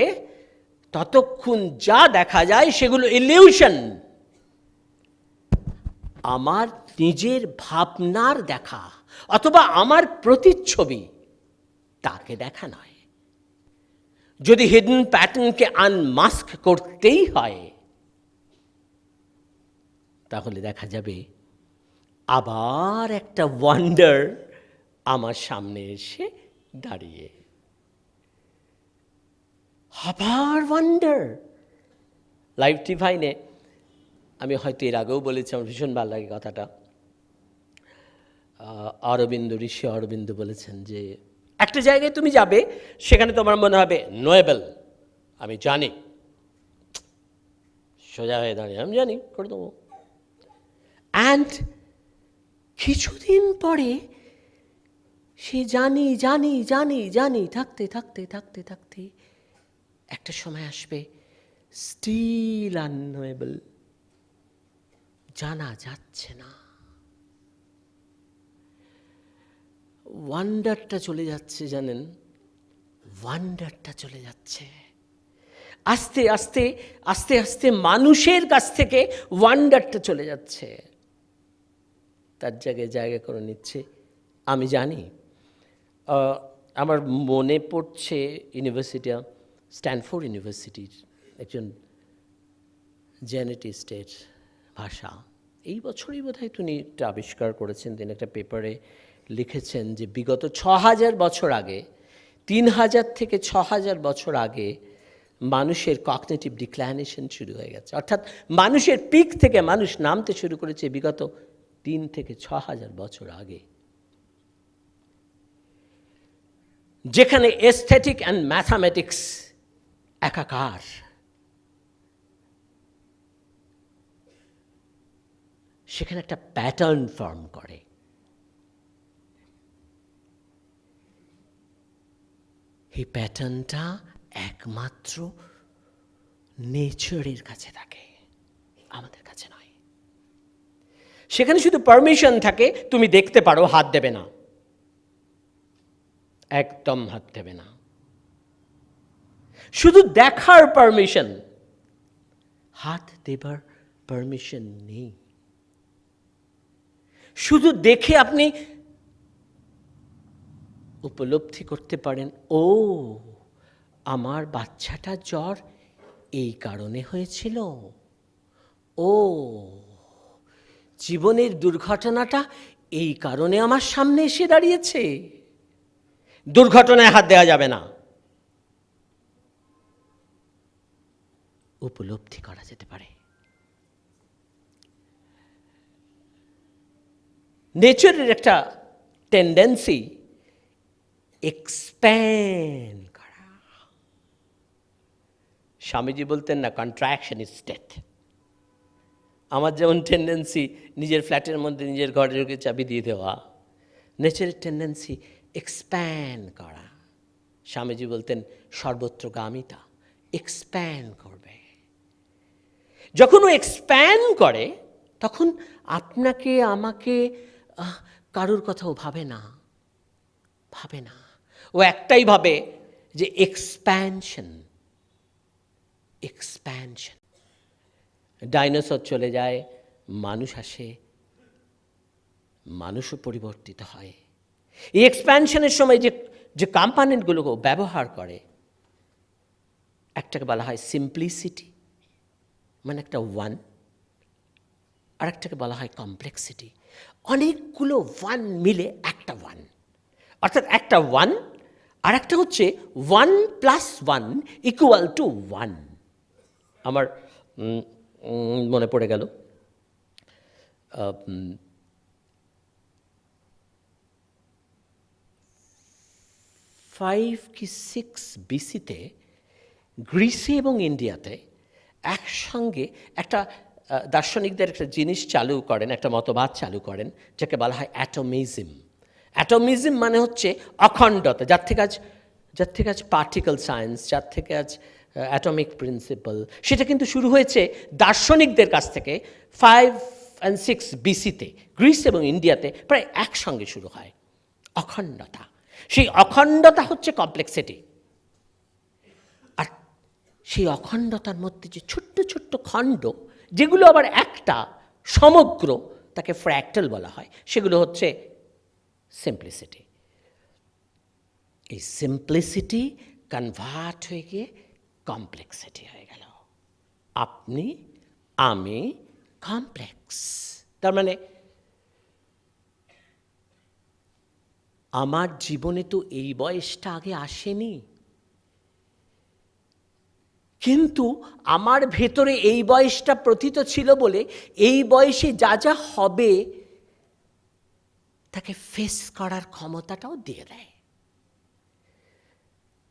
ততক্ষণ যা দেখা যায় সেগুলো ইলিউশন, আমার নিজের ভাবনার দেখা অথবা আমার প্রতিচ্ছবি, তাকে দেখা নয়। যদি হিডেন প্যাটার্নকে আনমাস্ক করতেই হয় তাহলে দেখা যাবে আবার একটা ওয়ান্ডার আমার সামনে এসে দাঁড়িয়ে, আবার ওয়ান্ডার। লাইভ ডিভাইনে আমি হয়তো এর আগেও বলেছি, আমার ভীষণ ভালো লাগে কথাটা। অরবিন্দ, ঋষি অরবিন্দ বলেছেন যে একটা জায়গায় তুমি যাবে, সেখানে তোমার মনে হবে নোয়েবল, আমি জানি, সোজা হয়ে দাঁড়িয়ে আমি জানি, করে দেবো। অ্যান্ড কিছুদিন পরে সে জানি জানি জানি জানি থাকতে থাকতে থাকতে থাকতে একটা সময় আসবে স্টিল আননোয়েবল, জানা যাচ্ছে না। ওয়ান্ডারটা চলে যাচ্ছে, জানেন, ওয়ান্ডারটা চলে যাচ্ছে। আস্তে আস্তে আস্তে আস্তে মানুষের কাছ থেকে ওয়ান্ডারটা চলে যাচ্ছে, তার জায়গায় জায়গা করে নিচ্ছে। আমি জানি, আমার মনে পড়ছে স্ট্যানফোর্ড ইউনিভার্সিটির একজন জেনেটিস্টের ভাষা। এই বছরই বোধহয় তিনি একটা আবিষ্কার করেছেন। তিনি একটা পেপারে লিখেছেন যে বিগত 6000 বছর আগে, 3000 থেকে 6000 বছর আগে মানুষের কগনিটিভ ডিক্লাইনেশন শুরু হয়ে গেছে। অর্থাৎ মানুষের পিক থেকে মানুষ নামতে শুরু করেছে বিগত 3 থেকে 6000 বছর আগে, যেখানে এস্থেটিক অ্যান্ড ম্যাথামেটিক্স একাকার। সেখানে একটা প্যাটার্ন ফর্ম করে। এই প্যাটার্নটা একমাত্র নেচারের কাছে থাকে, আমাদের কাছে নয়। সেখানে শুধু পারমিশন থাকে, তুমি দেখতে পারো, হাত দেবে না, একদম হাত দেবে না। শুধু দেখার পারমিশন, হাত দেবার পারমিশন নেই। শুধু দেখে আপনি উপলব্ধি করতে পারেন, ও আমার বাচ্চাটার জ্বর এই কারণে হয়েছিল, ও জীবনের দুর্ঘটনাটা এই কারণে আমার সামনে এসে দাঁড়িয়েছে। দুর্ঘটনায় হাত দেওয়া যাবে না, উপলব্ধি করা যেতে পারে। নেচারের একটা টেন্ডেন্সি এক্সপ্যান্ড করা। স্বামীজি বলতেন না, কন্ট্রাকশন ইজ ডেথ। আমার যেমন টেন্ডেন্সি নিজের ফ্ল্যাটের মধ্যে নিজের ঘরে ঢুকে চাবি দিয়ে দেওয়া, নেচারের টেন্ডেন্সি এক্সপ্যান্ড করা। স্বামীজি বলতেন সর্বত্রগামিতা, এক্সপ্যান্ড করবে। যখন ও এক্সপ্যান্ড করে তখন আপনাকে আমাকে কারোর কথাও ভাবে না। ও একটাই ভাবে যে এক্সপ্যানশন। ডাইনোসর চলে যায়, মানুষ আসে, মানুষও পরিবর্তিত হয়। এই এক্সপ্যানশনের সময় যে কম্পোনেন্টগুলো ব্যবহার করে, একটাকে বলা হয় সিম্পলিসিটি, মানে একটা ওয়ান, আর একটাকে বলা হয় কমপ্লেক্সিটি, অনেকগুলো ওয়ান মিলে একটা ওয়ান। অর্থাৎ একটা ওয়ান, আর একটা হচ্ছে 1 + 1 = 1। আমার মনে পড়ে গেল, 5 কি 6 BC-তে গ্রিসে এবং ইন্ডিয়াতে একসঙ্গে একটা দার্শনিকদের একটা জিনিস চালু করেন, একটা মতবাদ চালু করেন, যাকে বলা হয় অ্যাটমিজম। অ্যাটমিজম মানে হচ্ছে অখণ্ডতা। যার থেকে আজ পার্টিকেল সায়েন্স, যার থেকে আজ অ্যাটমিক প্রিন্সিপাল, সেটা কিন্তু শুরু হয়েছে দার্শনিকদের কাছ থেকে 5 আর 6 BC-তে গ্রিস এবং ইন্ডিয়াতে প্রায় একসঙ্গে শুরু হয়। অখণ্ডতা, সেই অখণ্ডতা হচ্ছে কমপ্লেক্সিটি। আর সেই অখণ্ডতার মধ্যে যে ছোট্ট ছোট্ট খণ্ড, যেগুলো আবার একটা সমগ্র, তাকে ফ্র্যাক্টাল বলা হয়, সেগুলো হচ্ছে সিম্পলিসিটি। এই সিম্পলিসিটি কনভার্ট হয়ে গিয়ে কমপ্লেক্সিটি হয়ে গেল। আপনি, আমি কমপ্লেক্স। তার মানে আমার জীবনে তো এই বয়সটা আগে আসেনি, কিন্তু আমার ভেতরে এই বয়সটা প্রথিত ছিল বলে এই বয়সে যা যা হবে তাকে ফেস করার ক্ষমতাটাও দিয়ে দেয়।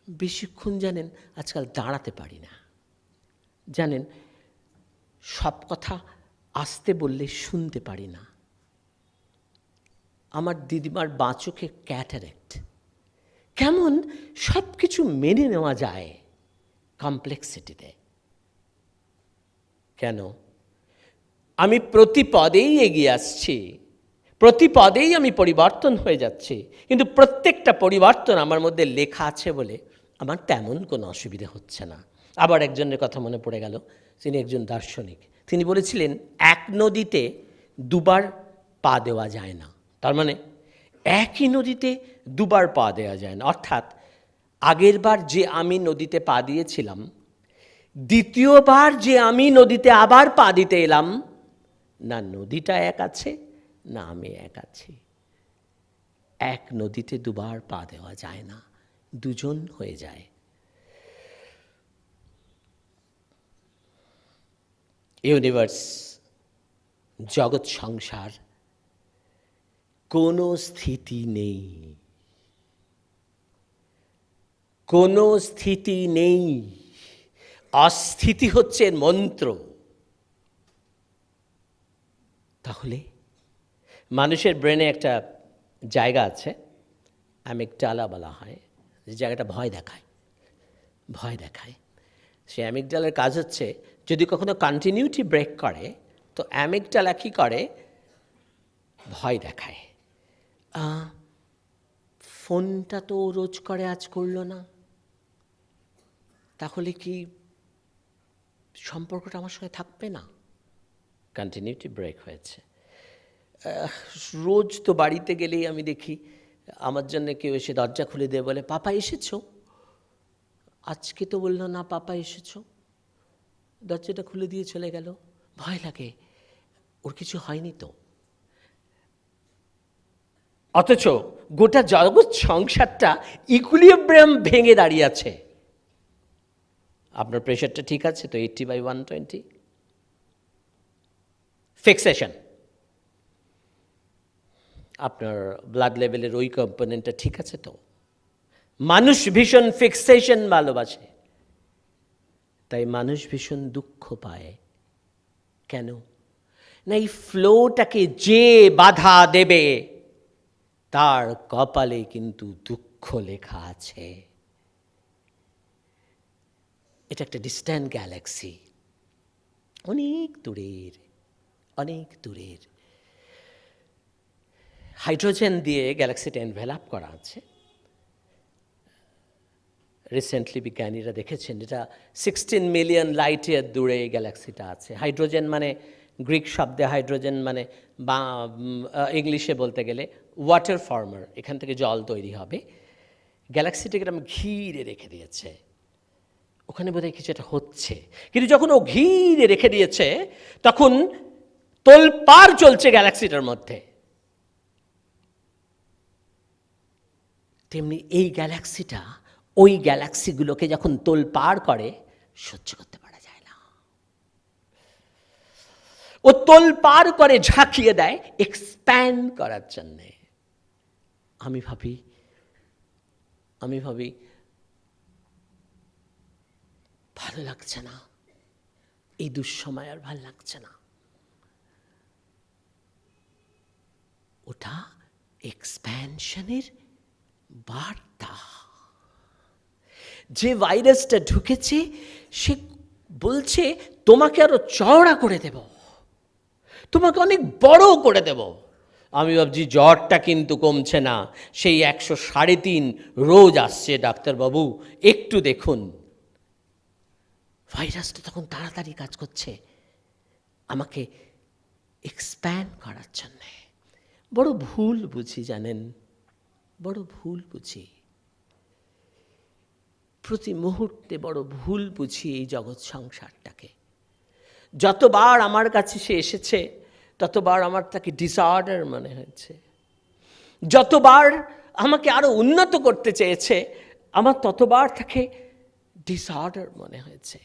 বেশিক্ষণ জানেন আজকাল দাঁড়াতে পারি না, জানেন সব কথা আসতে বললে শুনতে পারি না। আমার দিদিমার বাঁ চোখে ক্যাটারেক্ট। কেমন সব কিছু মেনে নেওয়া যায় কমপ্লেক্সিটিতে। কেন? আমি প্রতি পদেই এগিয়ে আসছি, প্রতি পদেই আমি পরিবর্তন হয়ে যাচ্ছি, কিন্তু প্রত্যেকটা পরিবর্তন আমার মধ্যে লেখা আছে বলে আমার তেমন কোনো অসুবিধা হচ্ছে না। আবার একজনের কথা মনে পড়ে গেল, তিনি একজন দার্শনিক। তিনি বলেছিলেন, এক নদীতে দুবার পা দেওয়া যায় না। তার মানে একই নদীতে দুবার পা দেওয়া যায় না। অর্থাৎ আগের বার যে আমি নদীতে পা দিয়েছিলাম, দ্বিতীয়বার যে আমি নদীতে আবার পা দিতে এলাম, না নদীটা এক আছে, না আমি এক আছি। এক নদীতে দুবার পা দেওয়া যায় না, দুজন হয়ে যায়। ইউনিভার্স, জগৎ সংসার, কোনো স্থিতি নেই, কোনো স্থিতি নেই। অস্থিতি হচ্ছে মন্ত্র। তাহলে মানুষের ব্রেনে একটা জায়গা আছে, অ্যামিগডালা বলা হয়, যে জায়গাটা ভয় দেখায়, ভয় দেখায়। সে অ্যামিগডালার কাজ হচ্ছে, যদি কখনো কন্টিনিউটি ব্রেক করে, তো অ্যামিগডালা কী করে, ভয় দেখায়। ফোনটা তো রোজ করে, আজ করলো না, তাহলে কি সম্পর্কটা আমার সঙ্গে থাকবে না? কন্টিনিউটি ব্রেক হয়েছে। রোজ তো বাড়িতে গেলেই আমি দেখি আমার জন্য কেউ এসে দরজা খুলে দিয়ে বলে, পাপা এসেছো? আজকে তো বললো না পাপা এসেছো, দরজাটা খুলে দিয়ে চলে গেল। ভয় লাগে, ওর কিছু হয়নি তো। অথচ গোটা জগৎ সংসারটা ইকুইলিব্রিয়াম ভেঙে দাঁড়িয়ে আছে। আপনার প্রেশারটা ঠিক আছে তো, 80/120? ফিক্সেশন, আপনার ব্লাড লেভেলের ওই কম্পোনেন্টটা ঠিক আছে তো। মানুষ ভীষণ ফিক্সেশন ভালোবাসে, তাই মানুষ ভীষণ দুঃখ পায়। কেন না, এই ফ্লোটাকে যে বাধা দেবে তার কপালে কিন্তু দুঃখ লেখা আছে। এটা একটা ডিস্ট্যান্ট গ্যালাক্সি, অনেক দূরের, অনেক দূরের। হাইড্রোজেন দিয়ে গ্যালাক্সিটা এনভেলাপ করা আছে। রিসেন্টলি বিজ্ঞানীরা দেখেছেন, এটা 16 মিলিয়ন লাইট ইয়ার দূরে এই গ্যালাক্সিটা আছে। হাইড্রোজেন মানে, গ্রিক শব্দে হাইড্রোজেন মানে, বা ইংলিশে বলতে গেলে ওয়াটার ফর্মার, এখান থেকে জল তৈরি হবে। গ্যালাক্সিটাকে এরকম ঘিরে রেখে দিয়েছে, ওখানে বোধহয় কিছু একটা হচ্ছে। কিন্তু যখন ও ঘিরে রেখে দিয়েছে, তখন তোলপাড় চলছে গ্যালাক্সিটার মধ্যে। তেমনি এই গ্যালাক্সিটা ওই গ্যালাক্সিগুলোকে যখন তোলপাড় করে, সহ্য করতে পারা যায় না। ও তোলপাড় করে, ঝাঁকিয়ে দেয় এক্সপ্যান্ড করার জন্যে। আমি ভাবি ভালো লাগছে না, এই দুঃসময় আর ভালো লাগছে না। ওটা এক্সপ্যানশনের বার্তা। যে ভাইরাসটা ঢুকেছে সে বলছে, তোমাকে আরো চওড়া করে দেব, তোমাকে অনেক বড় করে দেব। আমি ভাবছি জ্বরটা কিন্তু কমছে না, সেই 103.5 রোজ আসছে, ডাক্তারবাবু একটু দেখুন। ভাইরাসটা তখন তাড়াতাড়ি কাজ করছে আমাকে এক্সপ্যান্ড করার জন্যে। বড় ভুল বুঝি জানেন, বড় ভুল বুঝি, প্রতি মুহূর্তে বড় ভুল বুঝি এই জগৎ সংসারটাকে। যতবার আমার কাছে সে এসেছে, ততবার আমার তাকে ডিসঅর্ডার মনে হয়েছে। যতবার আমাকে আরো উন্নত করতে চেয়েছে, আমার ততবার তাকে ডিসঅর্ডার মনে হয়েছে।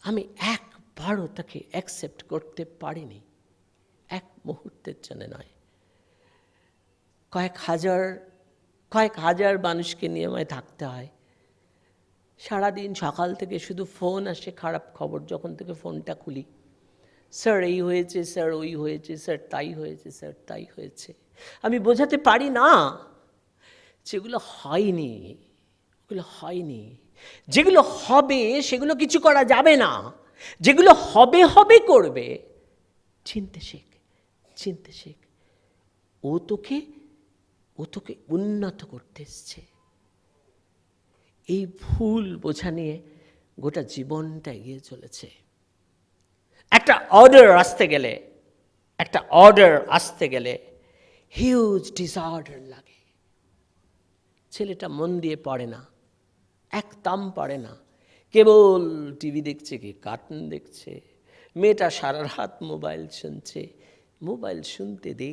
আমি একবারও তাকে অ্যাকসেপ্ট করতে পারিনি, এক মুহূর্তের জন্য নয়। কয়েক হাজার মানুষকে নিয়ে আমায় থাকতে হয়। সারাদিন সকাল থেকে শুধু ফোন আসে, খারাপ খবর। যখন থেকে ফোনটা খুলি, স্যার এই হয়েছে, স্যার ওই হয়েছে, স্যার তাই হয়েছে, স্যার তাই হয়েছে। আমি বোঝাতে পারি না যেগুলো হয়নি, ওগুলো হয়নি। যেগুলো হবে সেগুলো কিছু করা যাবে না, যেগুলো হবে হবে করবে। চিনতে শেখ, চিনতে শেখ। ও তোকে উন্নত করতে এসছে। এই ভুল বোঝা নিয়ে গোটা জীবনটা এগিয়ে চলেছে। একটা অর্ডার আসতে গেলে হিউজ ডিসঅর্ডার লাগে। ছেলেটা মন দিয়ে পড়ে না, একদম পড়ে না, কেবল টিভি দেখছে, কি কার্টুন দেখছে। মেয়েটা সারা রাত মোবাইল শুনছে। মোবাইল শুনতে দে,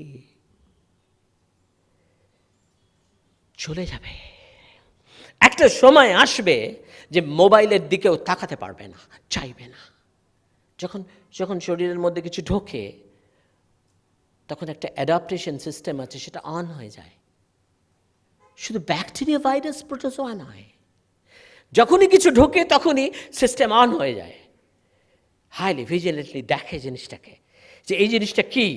চলে যাবে। একটা সময় আসবে যে মোবাইলের দিকেও তাকাতে পারবে না, চাইবে না। যখন শরীরের মধ্যে কিছু ঢোকে, তখন একটা অ্যাডাপ্টেশন সিস্টেম আছে, সেটা অন হয়ে যায়। শুধু ব্যাকটেরিয়া, ভাইরাস, প্রোটোজোয়া নয়, যখনই কিছু ঢোকে তখনই সিস্টেম অন হয়ে যায়। হাইলি ভিজিলেন্টলি দেখে জিনিসটাকে, যে এই জিনিসটা কি,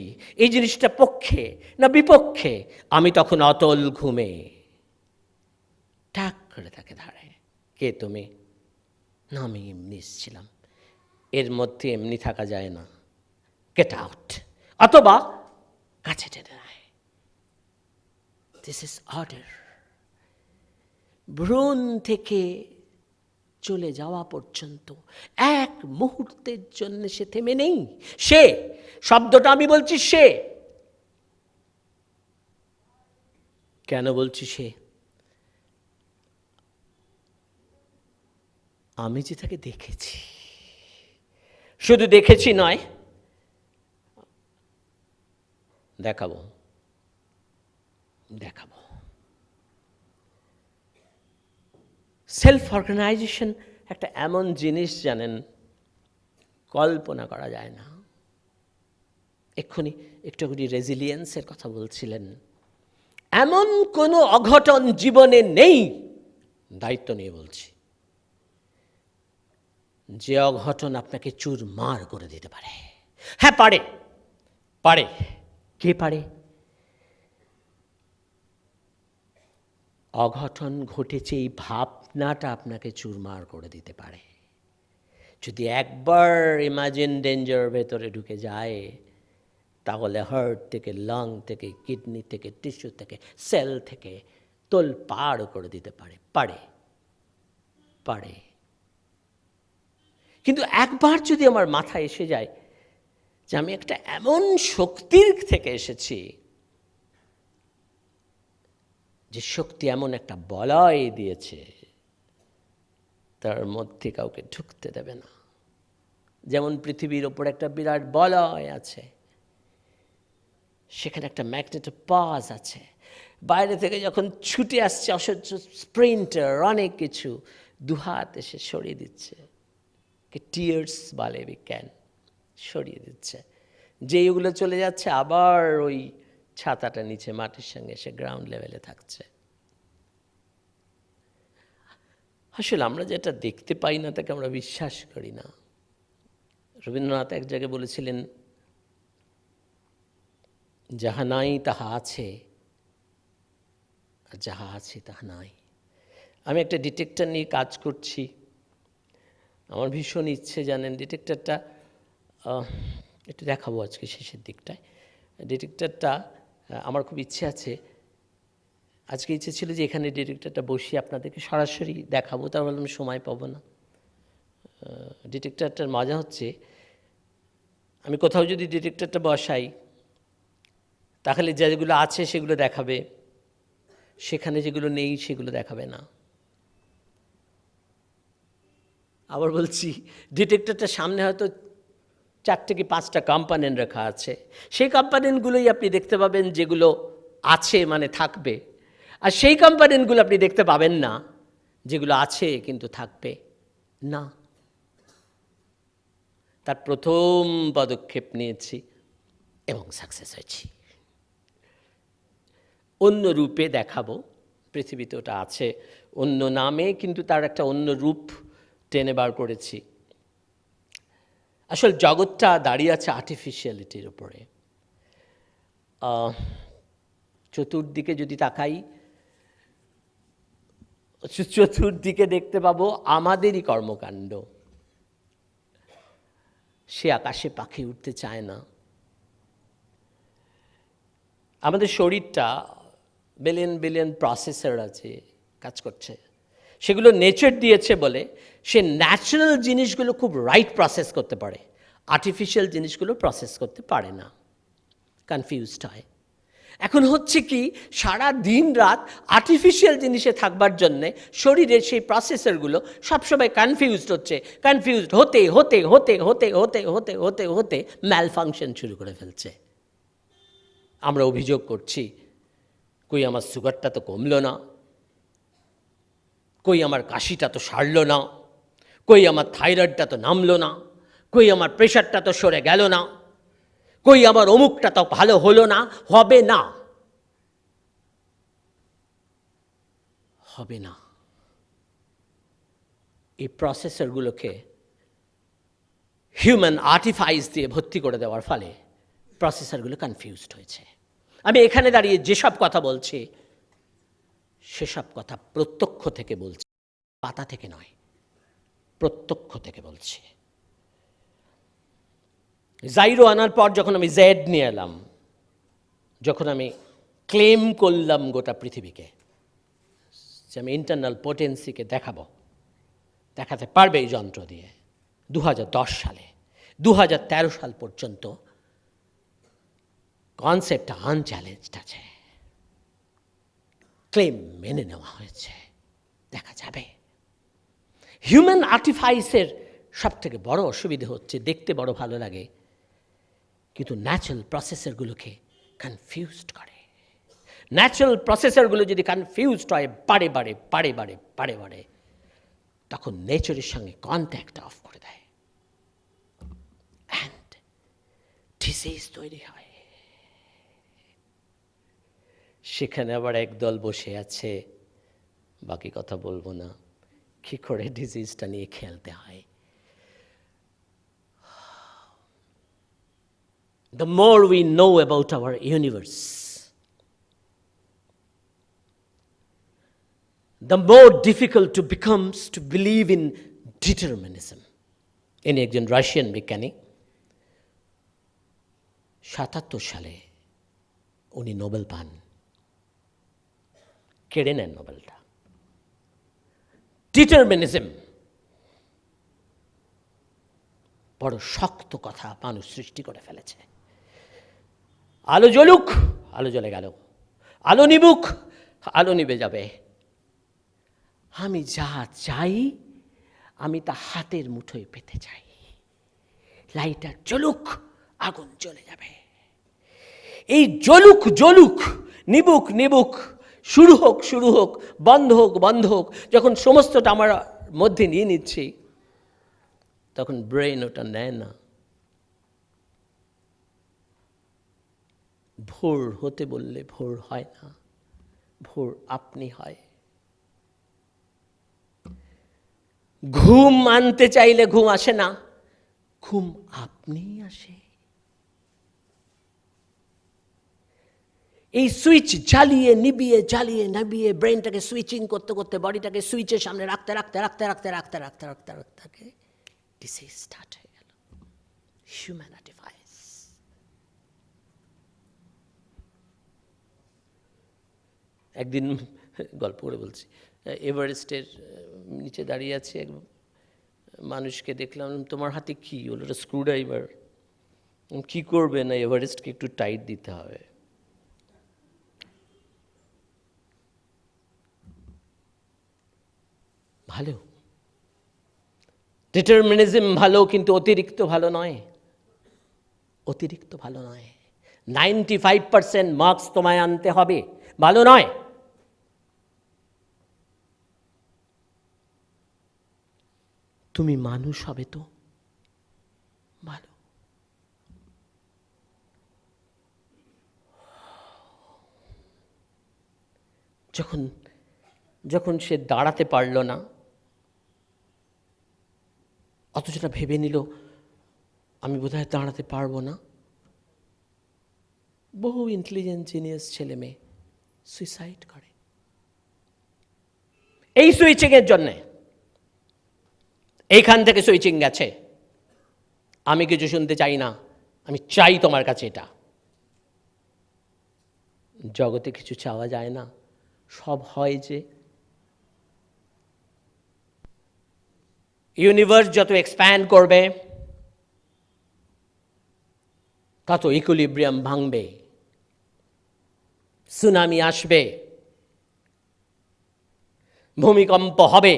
এই জিনিসটা পক্ষে না বিপক্ষে। আমি তখন অতল ঘুমে ঠাক করে তাকে দাঁড়ায়, কে তুমি? না, আমি এমনি এসেছিলাম, এর মধ্যে এমনি থাকা যায় না, গেট আউট। অথবা কাছে টেনে নেয়। This is order. ভ্রূণ থেকে চলে যাওয়া পর্যন্ত এক মুহূর্তের জন্য সে থেমে নেই। সে শব্দটা আমি বলছি সে। কেন বলছি সে? আমি যে তাকে দেখেছি, শুধু দেখেছি নয়, দেখাবো। সেলফ অর্গানাইজেশন একটা এমন জিনিস, জানেন, কল্পনা করা যায় না। এক্ষুনি একটু রেজিলিয়েন্সের কথা বলছিলেন। এমন কোনো অঘটন জীবনে নেই, দায়িত্ব নিয়ে বলছি, যে অঘটন আপনাকে চুরমার করে দিতে পারে। হ্যাঁ, পারে। কে পারে? অঘটন ঘটেছে এই ভাবনাটা আপনাকে চুরমার করে দিতে পারে। যদি একবার ইমাজিন ডেঞ্জার ভেতরে ঢুকে যায়, তাহলে হার্ট থেকে, লাং থেকে, কিডনি থেকে, টিস্যু থেকে, সেল থেকে তোল পাড় করে দিতে পারে। কিন্তু একবার যদি আমার মাথায় এসে যায় যে আমি একটা এমন শক্তির থেকে এসেছি, যে শক্তি এমন একটা বলয় দিয়েছে, তার মধ্যে কাউকে ঢুকতে দেবে না। যেমন পৃথিবীর ওপর একটা বিরাট বলয় আছে, সেখানে একটা ম্যাগনেটিক পাজ আছে। বাইরে থেকে যখন ছুটে আসছে অসহ্য স্প্রিন্টার, অনেক কিছু, দুহাত এসে সরিয়ে দিচ্ছে, টিয়ার্স বলে বিজ্ঞান, সরিয়ে দিচ্ছে। যেইগুলো চলে যাচ্ছে, আবার ওই ছাতাটা নিচে মাটির সঙ্গে এসে গ্রাউন্ড লেভেলে থাকছে। আসলে আমরা যেটা দেখতে পাই না, তাকে আমরা বিশ্বাস করি না। রবীন্দ্রনাথ এক জায়গায় বলেছিলেন, যাহা নাই তাহা আছে, আর যাহা আছে তাহা নাই। আমি একটা ডিটেক্টর নিয়ে কাজ করছি। আমার ভীষণ ইচ্ছে, জানেন, ডিটেক্টরটা একটু দেখাবো আজকে শেষের দিকটায়। ডিটেক্টরটা আমার খুব ইচ্ছে আছে। আজকে ইচ্ছে ছিল যে এখানে ডিটেক্টরটা বসিয়ে আপনাদেরকে সরাসরি দেখাবো, তার বললাম সময় পাবো না। ডিটেক্টরটার মজা হচ্ছে, আমি কোথাও যদি ডিটেক্টরটা বসাই, তাহলে যেগুলো আছে সেগুলো দেখাবে, সেখানে যেগুলো নেই সেগুলো দেখাবে না। আবার বলছি, ডিটেক্টরটার সামনে হয়তো 4 থেকে 5টা কম্পোনেন্ট রাখা আছে। সেই কম্পোনেন্টগুলোই আপনি দেখতে পাবেন যেগুলো আছে, মানে থাকবে। আর সেই কম্পোনেন্টগুলো আপনি দেখতে পাবেন না যেগুলো আছে কিন্তু থাকবে না। তার প্রথম পদক্ষেপ নিয়েছি এবং সাকসেস হয়েছি। অন্য রূপে দেখাবো, পৃথিবীতে ওটা আছে অন্য নামে, কিন্তু তার একটা অন্য রূপ টেনে বার করেছি। আসলে জগৎটা দাঁড়িয়ে আছে আর্টিফিশিয়ালিটির উপরে। চতুর্দিকে যদি তাকাই, চতুর্দিকে দেখতে পাবো আমাদেরই কর্মকাণ্ড। সে আকাশে পাখি উঠতে চায় না। আমাদের শরীরটা বিলিয়ন বিলিয়ন প্রসেসর আছে, কাজ করছে। সেগুলো নেচার দিয়েছে বলে সে ন্যাচারাল জিনিসগুলো খুব রাইট প্রসেস করতে পারে, আর্টিফিশিয়াল জিনিসগুলো প্রসেস করতে পারে না, কনফিউজড হয়। এখন হচ্ছে কি, সারা দিন রাত আর্টিফিশিয়াল জিনিসে থাকবার জন্যে শরীরের সেই প্রসেসরগুলো সবসময় কনফিউজড হতে হতে হতে হতে হতে হতে হতে হতে ম্যালফাংশন শুরু করে ফেলছে। আমরা অভিযোগ করছি, কই আমার সুগারটা তো কমলো না, কই আমার কাশিটা তো সারলো না, কই আমার থাইরয়েডটা তো নামলো না, কই আমার প্রেশারটা তো সরে গেল না, কই আমার অমুকটা তো ভালো হলো না। হবে না, হবে না। এই প্রসেসরগুলোকে হিউম্যান আর্টিফাইস দিয়ে ভর্তি করে দেওয়ার ফলে প্রসেসরগুলো কনফিউজড হয়েছে। আমি এখানে দাঁড়িয়ে যেসব কথা বলছি সেসব কথা প্রত্যক্ষ থেকে বলছি, পাতা থেকে নয়, প্রত্যক্ষ থেকে বলছি। জাইরো আনার পর যখন আমি জেড নিয়ে এলাম, যখন আমি ক্লেম করলাম গোটা পৃথিবীকে যে আমি ইন্টারনাল পোটেন্সিকে দেখাতে পারবে এই যন্ত্র দিয়ে, 2010 সালে 2013 সাল পর্যন্ত কনসেপ্টটা আনচ্যালেঞ্জড আছে, ক্লেম মেনে নেওয়া হয়েছে, দেখা যাবে। হিউম্যান আর্টিফাইসের সব থেকে বড় অসুবিধা হচ্ছে, দেখতে বড় ভালো লাগে কিন্তু ন্যাচারাল প্রসেসরগুলোকে কনফিউজড করে। ন্যাচারাল প্রসেসরগুলো যদি কনফিউজড হয় বারে বারে বারে বারে বারে বারে, তখন নেচারের সঙ্গে কন্ট্যাক্ট অফ করে দেয়, অ্যান্ড ডিজিজ তৈরি হয়। সেখানে আবার একদল বসে আছে, বাকি কথা বলবো না, কি করে ডিজিজটা নিয়ে খেলতে হয়। The more we know about our universe, the more difficult it becomes to believe in determinism. ইনি একজন রাশিয়ান বিজ্ঞানী, 77 সালে উনি নোবেল পান, কেড়ে নেন নোবেলটা। ডিটারমিনিজম বড় শক্ত কথা মানুষ সৃষ্টি করে ফেলেছে। আলো জ্বলুক, আলো জ্বলে গেল, আলো নিবুক, আলো নিবে যাবে। আমি যা চাই আমি তা হাতের মুঠোয় পেতে চাই। লাইটার জ্বলুক, আগুন জ্বলে যাবে। এই জ্বলুক জ্বলুক, নিবুক নিবুক, শুরু হোক শুরু হোক, বন্ধ হোক বন্ধ হোক, যখন সমস্তটা আমার মধ্যে নিয়ে নিচ্ছি, তখন ব্রেন ওটা নেয় না। ভোর হতে বললে ভোর হয় না, ভোর আপনি হয়। ঘুম আনতে চাইলে ঘুম আসে না, ঘুম আপনিই আসে। এই সুইচ জ্বালিয়ে নিবিয়ে জ্বালিয়ে নিবিয়ে ব্রেনটাকে সুইচিং করতে করতে, বডিটাকে সুইচের সামনে রাখতে রাখতে রাখতে রাখতে রাখতে রাখতে রাখতে রাখতে ডিজিজ স্টার্ট হয়ে গেল। Human device. একদিন গল্প করে বলছি, এভারেস্টের নিচে দাঁড়িয়ে আছে এক মানুষকে দেখলাম, তোমার হাতে কি? বলল ওটা স্ক্রুড্রাইভার। কি করবে? না, এভারেস্টকে একটু টাইট দিতে হবে। ভালো, ডিটারমিনিজম ভালো, কিন্তু অতিরিক্ত ভালো নয়, অতিরিক্ত ভালো নয়। 95% মার্কস তোমায় আনতে হবে, ভালো নয়। তুমি মানুষ হবে তো ভালো। যখন যখন সে দাঁড়াতে পারল না, অথচটা ভেবে নিল আমি বোধহয় দাঁড়াতে পারবো না, বহু ইন্টেলিজেন্ট জিনিয়াস ছেলে মেয়ে সুইসাইড করে এই সুইচিংয়ের জন্যে। এইখান থেকে সুইচিং গেছে। আমি কিছু শুনতে চাই না, আমি চাই তোমার কাছে এটা। জগতে কিছু চাওয়া যায় না, সব হয় যে। ইউনিভার্স যত এক্সপ্যান্ড করবে তত ইকুইলিব্রিয়াম ভাঙবে, সুনামি আসবে, ভূমিকম্প হবে,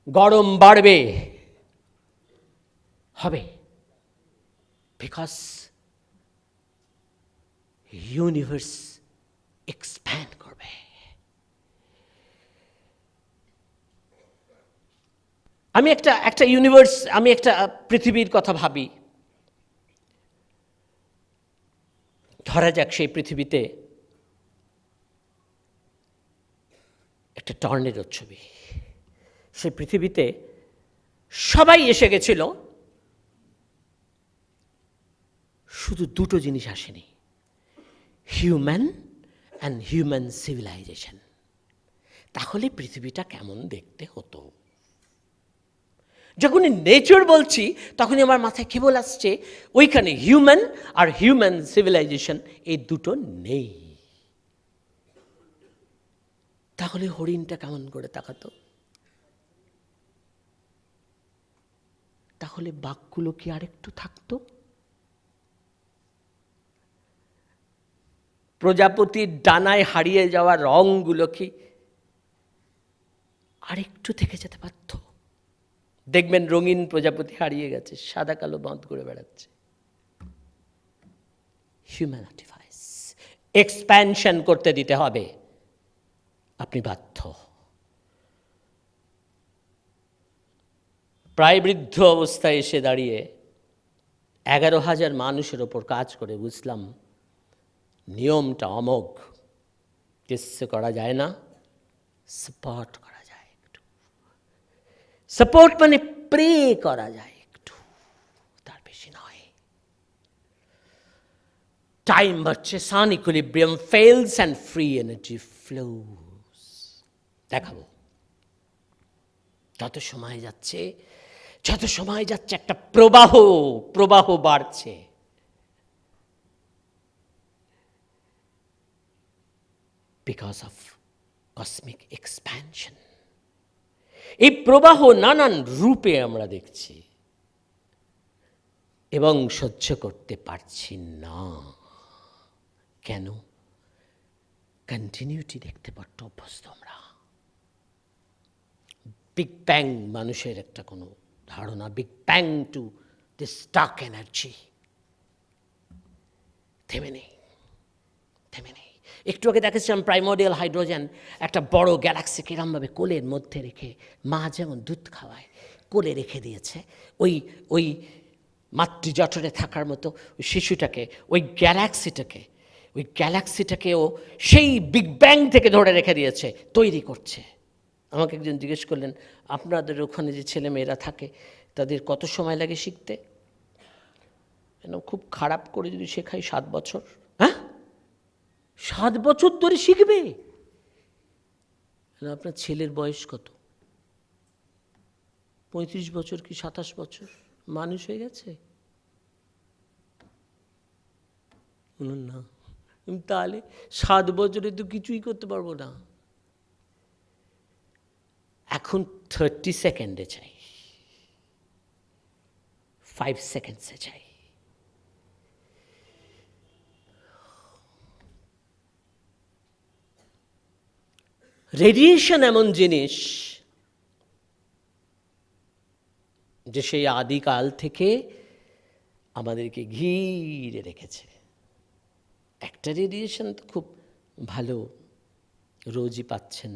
গরম বাড়বে, হবে, বিকজ ইউনিভার্স এক্সপ্যান্ড করবে। আমি একটা ইউনিভার্স, আমি একটা পৃথিবীর কথা ভাবি। ধরা যাক সেই পৃথিবীতে একটা টর্নেডোর ছবি। সেই পৃথিবীতে সবাই এসে গেছিল, শুধু দুটো জিনিস আসেনি, হিউম্যান অ্যান্ড হিউম্যান সিভিলাইজেশন। তাহলে পৃথিবীটা কেমন দেখতে হতো? যখনই নেচার বলছি তখনই আমার মাথায় কেবল আসছে ওইখানে হিউম্যান আর হিউম্যান সিভিলাইজেশন, এই দুটো নেই। তাহলে হরিণটা কেমন করে তাকাতো? তাহলে বাঘগুলো কি আরেকটু থাকতো? প্রজাপতির ডানায় হারিয়ে যাওয়া রঙগুলো কি আরেকটু থেকে যেতে পারত? দেখবেন রঙিন প্রজাপতি হারিয়ে গেছে, সাদা কালো বাঁধ করে বেড়াচ্ছে। হিউম্যান আর্টিফাইস, এক্সপ্যানশন করতে দিতে হবে, আপনি বাধ্য। প্রায় বৃদ্ধ অবস্থায় এসে দাঁড়িয়ে 11,000 মানুষের ওপর কাজ করে বুঝলাম নিয়মটা অমোঘ। কিচ্ছু করা যায় না, সাপোর্ট করা যায় একটু। সাপোর্ট মানে প্রে করা যায় একটু, তার বেশি নয়। টাইম বাড়ছে, sun equilibrium falls and free energy flows. দেখাবো যত সময় যাচ্ছে একটা প্রবাহ বাড়ছে। Because of cosmic expansion. এই প্রবাহ নানান রূপে আমরা দেখছি এবং সহ্য করতে পারছি না। কেন? কন্টিনিউটি দেখতে পারত অভ্যস্ত আমরা। বিগ ব্যাং মানুষের একটা কোনো ধারণা, big bang to this dark energy. থেমে নেই। একটু আগে দেখেছিলাম প্রাইমোর্ডিয়াল হাইড্রোজেন একটা বড় গ্যালাক্সি কিরমভাবে কোলের মধ্যে রেখে, মা যেমন দুধ খাওয়ায় কোলে রেখে দিয়েছে, ওই মাতৃজঠরে থাকার মতো ওই শিশুটাকে, ওই গ্যালাক্সিটাকেও সেই বিগ ব্যাং থেকে ধরে রেখে দিয়েছে, তৈরি করছে। আমাকে একজন জিজ্ঞেস করলেন, আপনাদের ওখানে যে ছেলে মেয়েরা থাকে তাদের কত সময় লাগে শিখতে? খুব খারাপ করে যদি শেখাই 7 বছর। হ্যাঁ, 7 বছর ধরে শিখবে? আপনার ছেলের বয়স কত? 35 বছর কি 27 বছর? মানুষ হয়ে গেছে? না, তাহলে 7 বছরে তো কিছুই করতে পারবো না। এখন 30 সেকেন্ডে চাই, 5 সেকেন্ডসে চাই। রেডিয়েশন এমন জিনিস যে সেই আদিকাল থেকে আমাদেরকে ঘিরে রেখেছে। একটা রেডিয়েশন তো খুব ভালো, রোজই পাচ্ছেন।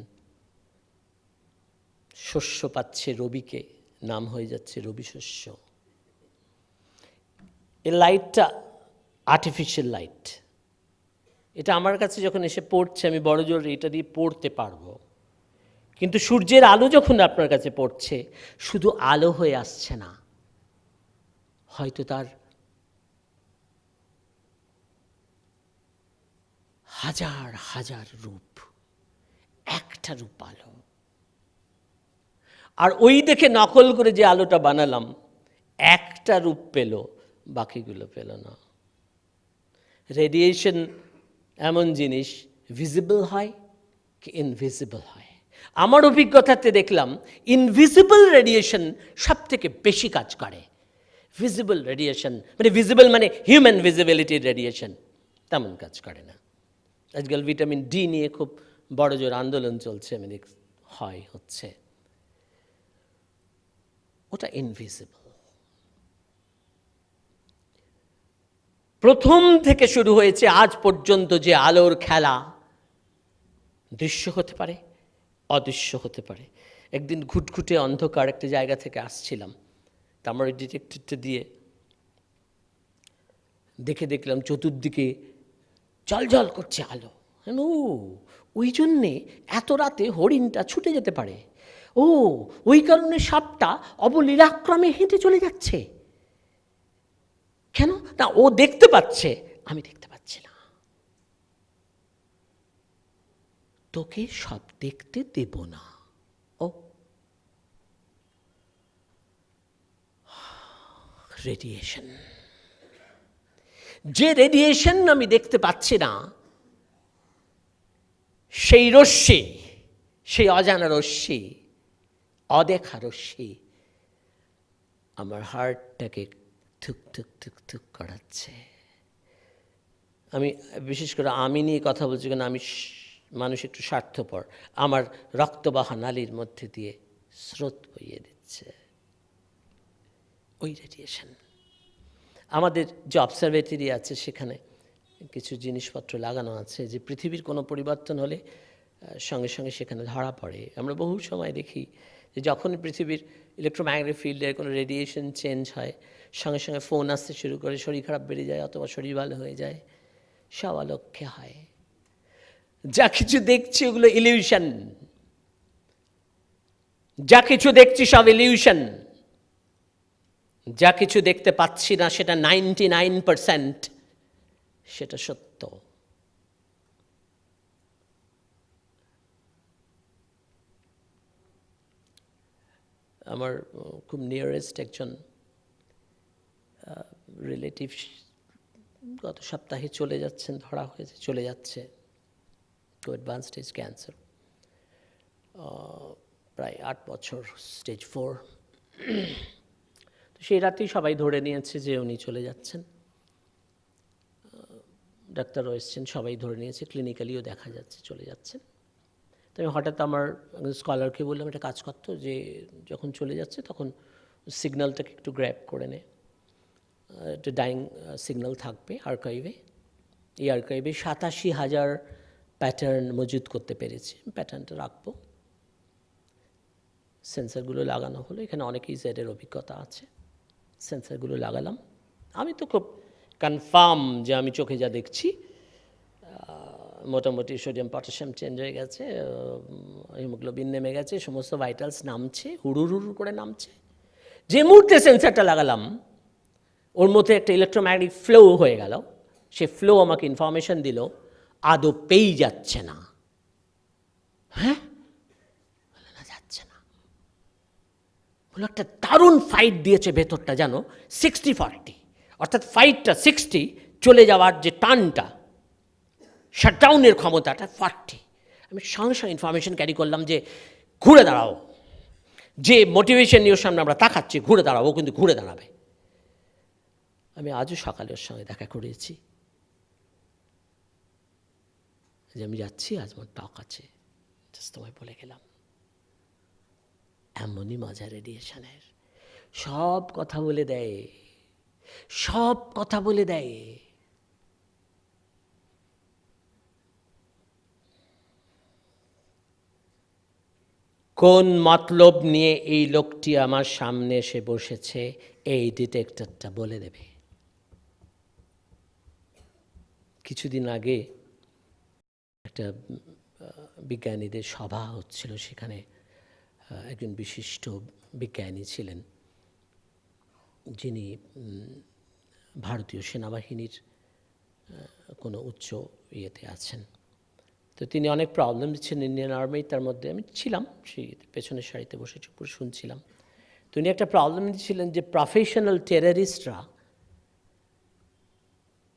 শস্য পাচ্ছে রবিকে, নাম হয়ে যাচ্ছে রবি শস্য। এই লাইটটা আর্টিফিশিয়াল লাইট। এটা আমার কাছে যখন এসে পড়ছে আমি বড় জোর এটা দিয়ে পড়তে পারবো, কিন্তু সূর্যের আলো যখন আপনার কাছে পড়ছে শুধু আলো হয়ে আসছে না, হয়তো তার হাজার হাজার রূপ, একটা রূপ আলো। আর ওই দেখে নকল করে যে আলোটা বানালাম একটা রূপ পেল, বাকিগুলো পেল না। রেডিয়েশন এমন জিনিস ভিজিবল হয় কি ইনভিজিবল হয়। আমার অভিজ্ঞতাতে দেখলাম ইনভিজিবল রেডিয়েশন সব থেকে বেশি কাজ করে। ভিজিবল রেডিয়েশন মানে ভিজিবল মানে হিউম্যান ভিজিবিলিটির রেডিয়েশন তেমন কাজ করে না। আজকাল ভিটামিন ডি নিয়ে খুব বড় জোর আন্দোলন চলছে, মানে হচ্ছে ওটা ইনভিজিবল। প্রথম থেকে শুরু হয়েছে আজ পর্যন্ত যে আলোর খেলা দৃশ্য হতে পারে, অদৃশ্য হতে পারে। একদিন ঘুটঘুটে অন্ধকার একটা জায়গা থেকে আসছিলাম, তা আমার ডিটেক্টরটা দিয়ে দেখলাম চতুর্দিকে জলজল করছে আলো। ওই জন্যে এত রাতে হরিণটা ছুটে যেতে পারে, ওই কারণে সাপটা অবলীলাক্রমে হেঁটে চলে যাচ্ছে। কেন না, ও দেখতে পাচ্ছে, আমি দেখতে পাচ্ছি না। তোকে সব দেখতে দেব না। রেডিয়েশন, যে রেডিয়েশন আমি দেখতে পাচ্ছি না, সেই রশ্মি, সেই অজানা রশ্মি, অদেখা রশ্মি আমার হার্টটাকে থুক থুক থুক থুক করাচ্ছে। আমি বিশেষ করে আমি নিয়ে কথা বলছি, কেন আমি মানুষ একটু স্বার্থপর। আমার রক্তবাহা নালীর মধ্যে দিয়ে স্রোত বইয়ে দিচ্ছে ওই রেডিয়েশন। আমাদের যে অবজারভেটরি আছে সেখানে কিছু জিনিসপত্র লাগানো আছে, যে পৃথিবীর কোনো পরিবর্তন হলে সঙ্গে সঙ্গে সেখানে ধরা পড়ে। আমরা বহু সময় দেখি যে যখন পৃথিবীর ইলেকট্রোম্যাগনেটিক ফিল্ডের কোনো রেডিয়েশন চেঞ্জ হয়, সঙ্গে সঙ্গে ফোন আসতে শুরু করে, শরীর খারাপ বেড়ে যায় অথবা শরীর ভালো হয়ে যায়, সব অলক্ষ্যে হয়। যা কিছু দেখছি ওগুলো ইলিউশন, যা কিছু দেখছি সব ইলিউশন। যা কিছু দেখতে পাচ্ছি না সেটা 99% সেটা সত্য। আমার খুব নিয়ারেস্ট একজন রিলেটিভ গত সপ্তাহে চলে যাচ্ছেন, ধরা হয়েছে, চলে যাচ্ছে, টু অ্যাডভান্স স্টেজ ক্যান্সার, প্রায় 8 বছর, স্টেজ 4। তো সেই রাতেই সবাই ধরে নিয়েছে যে উনি চলে যাচ্ছেন। ডাক্তারও এসছেন, সবাই ধরে নিয়েছে, ক্লিনিক্যালিও দেখা যাচ্ছে চলে যাচ্ছেন। তো আমি হঠাৎ আমার স্কলারকে বললাম, একটা কাজ করতো, যে যখন চলে যাচ্ছে তখন সিগন্যালটাকে একটু গ্র্যাব করে নে, একটা ডাইং সিগন্যাল থাকবে আর্কাইভে। এই আর্কাইভে 87,000 প্যাটার্ন মজুদ করতে পেরেছি, প্যাটার্নটা রাখবো। সেন্সারগুলো লাগানো হলো, এখানে অনেকেই জেডের অভিজ্ঞতা আছে। সেন্সারগুলো লাগালাম। আমি তো খুব কনফার্ম যে আমি চোখে যা দেখছি, মোটামুটি সোডিয়াম পটাশিয়াম চেঞ্জ হয়ে গেছে, হিমোগ্লোবিন নেমে গেছে, সমস্ত ভাইটালস নামছে, হুড়ুর করে নামছে। যে মুহূর্তে সেন্সারটা লাগালাম ওর মধ্যে একটা ইলেকট্রোম্যাগনেটিক ফ্লো হয়ে গেল। সে ফ্লো আমাকে ইনফরমেশন দিল আদৌ পেয়ে যাচ্ছে না। হ্যাঁ, যাচ্ছে না। বলো একটা দারুণ ফাইট দিয়েছে ভেতরটা, জানো, 60-40, অর্থাৎ ফাইটটা 60, চলে যাওয়ার যে টানটা, শাটডাউনের ক্ষমতাটা 40। আমি সঙ্গে সঙ্গে ইনফরমেশন ক্যারি করলাম যে ঘুরে দাঁড়াও, যে মোটিভেশন নিয়ে ওর সামনে আমরা তাকাচ্ছি, ঘুরে দাঁড়াও, ও কিন্তু ঘুরে দাঁড়াবে। আমি আজও সকালে ওর সঙ্গে দেখা করেছি, যে আমি যাচ্ছি, আজ আমার টক আছে, জাস্ট তোমায় বলে গেলাম। এমনই মজা রেডিয়েশনের, সব কথা বলে দেয়, সব কথা বলে দেয়। কোন মতলব নিয়ে এই লোকটি আমার সামনে এসে বসেছে, এই ডিটেক্টরটা বলে দেবে। কিছুদিন আগে একটা বিজ্ঞানীদের সভা হচ্ছিল, সেখানে একজন বিশিষ্ট বিজ্ঞানী ছিলেন, যিনি ভারতীয় সেনাবাহিনীর কোনো উচ্চ ইয়েতে আছেন। তো তিনি অনেক প্রবলেম দিচ্ছেন ইন্ডিয়ান আর্মি, তার মধ্যে আমি ছিলাম, সেই পেছনের সারিতে বসে চুপ করে শুনছিলাম। তো উনি একটা প্রবলেম দিচ্ছিলেন যে প্রফেশনাল টেররিস্টরা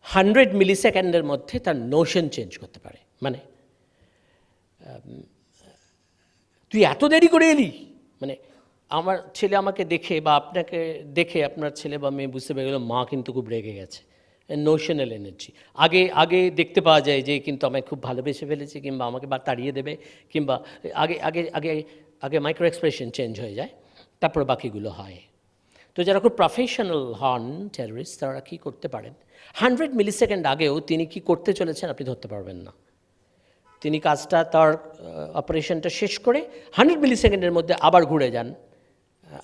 100 মিলিসেকেন্ডের মধ্যে তার নোশন চেঞ্জ করতে পারে। মানে তুই এত দেরি করে এলি, মানে আমার ছেলে আমাকে দেখে বা আপনাকে দেখে আপনার ছেলে বা মেয়ে বুঝতে পেরে গেল মা কিন্তু খুব রেগে গেছে। নোশনাল এনার্জি আগে আগে দেখতে পাওয়া যায় যে কিন্তু আমায় খুব ভালোবেসে ফেলেছে, কিংবা আমাকে বা তাড়িয়ে দেবে, কিংবা আগে আগে আগে আগে মাইক্রো এক্সপ্রেশন চেঞ্জ হয়ে যায়, তারপর বাকিগুলো হয়। তো যারা খুব প্রফেশনাল হন টেররিস্ট, তারা কী করতে পারেন, 100 মিলিসেকেন্ড আগেও তিনি কি করতে চলেছেন আপনি ধরতে পারবেন না। তিনি কাজটা তার অপারেশনটা শেষ করে 100 মিলিসেকেন্ডের মধ্যে আবার ঘুরে যান,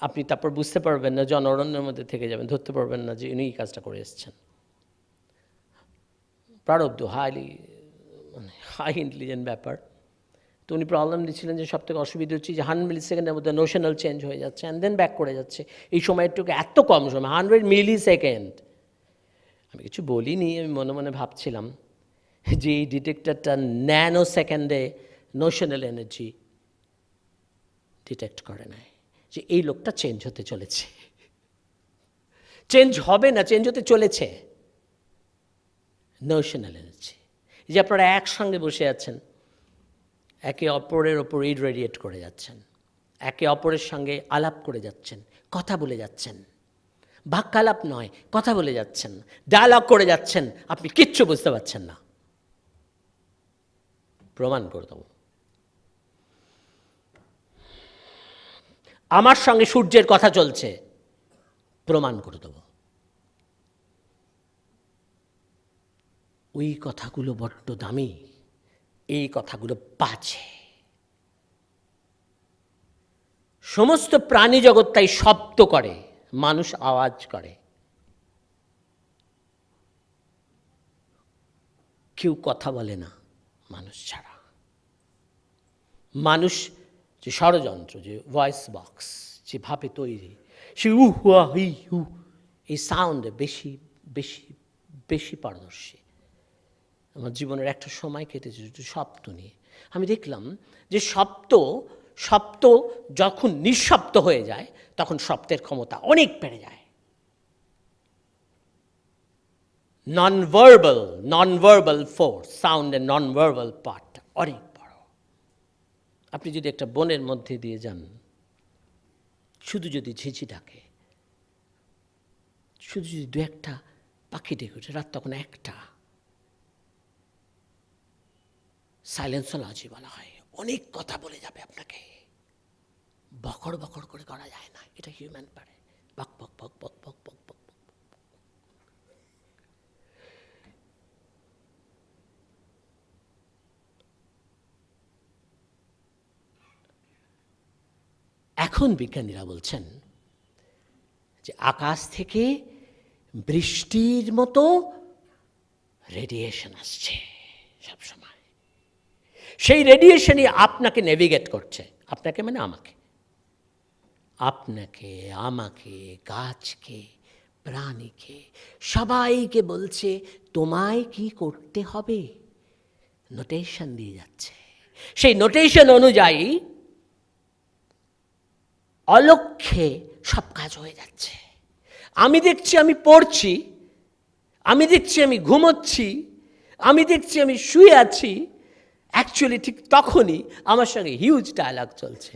আপনি তারপর বুঝতে পারবেন না, জনঅরণ্যের মধ্যে থেকে যাবেন, ধরতে পারবেন না যে উনি এই কাজটা করে এসেছেন। প্রারব্ধ হাই ইন্টেলিজেন্ট ব্যাপার। তো উনি প্রবলেম দিচ্ছিলেন যে সবথেকে অসুবিধা হচ্ছে যে 100 মিলিসেকেন্ডের মধ্যে নোশনাল চেঞ্জ হয়ে যাচ্ছে অ্যান্ড দেন ব্যাক করে যাচ্ছে। এই সময়টুকু এত কম সময়, 100 মিলিসেকেন্ড। আমি কিছু বলিনি, আমি মনে মনে ভাবছিলাম যে এই ডিটেক্টরটা ন্যানো সেকেন্ডে নোশনাল এনার্জি ডিটেক্ট করে নেয়, যে এই লোকটা চেঞ্জ হতে চলেছে। চেঞ্জ হবে না, চেঞ্জ হতে চলেছে। নোশনাল এনার্জি, যে আপনারা একসঙ্গে বসে আছেন, একে অপরের ওপর ইরেডিয়েট করে যাচ্ছেন, একে অপরের সঙ্গে আলাপ করে যাচ্ছেন, কথা বলে যাচ্ছেন, বাক্যালাপ নয়, কথা বলে যাচ্ছেন, ডায়ালগ করে যাচ্ছেন, আপনি কিচ্ছু বুঝতে পারছেন না। প্রমাণ করে দেব। আমার সঙ্গে সূর্যের কথা চলছে, প্রমাণ করে দেব। ওই কথাগুলো বড্ড দামি, এই কথাগুলো বাজে। সমস্ত প্রাণী জগৎ তাই শব্দ করে, মানুষ আওয়াজ করে। কেউ কথা বলে না মানুষ ছাড়া। মানুষ যে ষড়যন্ত্র, যে ভয়েস বক্স যেভাবে তৈরি, সে হুয়া হি হু এই সাউন্ডে বেশি বেশি বেশি পারদর্শী। আমার জীবনের একটা সময় কেটেছে শব্দ নিয়ে। আমি দেখলাম যে শব্দ যখন নিঃশব্দ হয়ে যায় তখন শব্দের ক্ষমতা অনেক বেড়ে যায়। নন-ভার্বাল ফোর্স, সাউন্ড এর নন-ভার্বাল পার্ট অনেক বড়। আপনি যদি একটা বনের মধ্যে দিয়ে যান, শুধু যদি ঝিঝি ডাকে, শুধু যদি দু একটা পাখি ডেকে ওঠে, রাত তখন একটা, সাইলেন্সোলজি বলা হয়, অনেক কথা বলে যাবে আপনাকে। বকড় বকড় করে করা যায় না, এটা হিউম্যান পারে। বক বক বক বক বক বক বক। এখন বিজ্ঞানীরা বলছেন যে আকাশ থেকে বৃষ্টির মতো রেডিয়েশন আসছে সবসময়। সেই রেডিয়েশনই আপনাকে নেভিগেট করছে। আপনাকে মানে আমাকে, আপনাকে, আমাকে, গাছকে, প্রাণীকে, সবাইকে বলছে তোমায় কি করতে হবে, নোটেশন দিয়ে যাচ্ছে। সেই নোটেশন অনুযায়ী অলক্ষ্যে সব কাজ হয়ে যাচ্ছে। আমি দেখছি আমি পড়ছি, আমি দেখছি আমি ঘুমোচ্ছি, আমি দেখছি আমি শুয়ে আছি, অ্যাকচুয়ালি ঠিক তখনই আমার সঙ্গে হিউজ ডায়ালগ চলছে।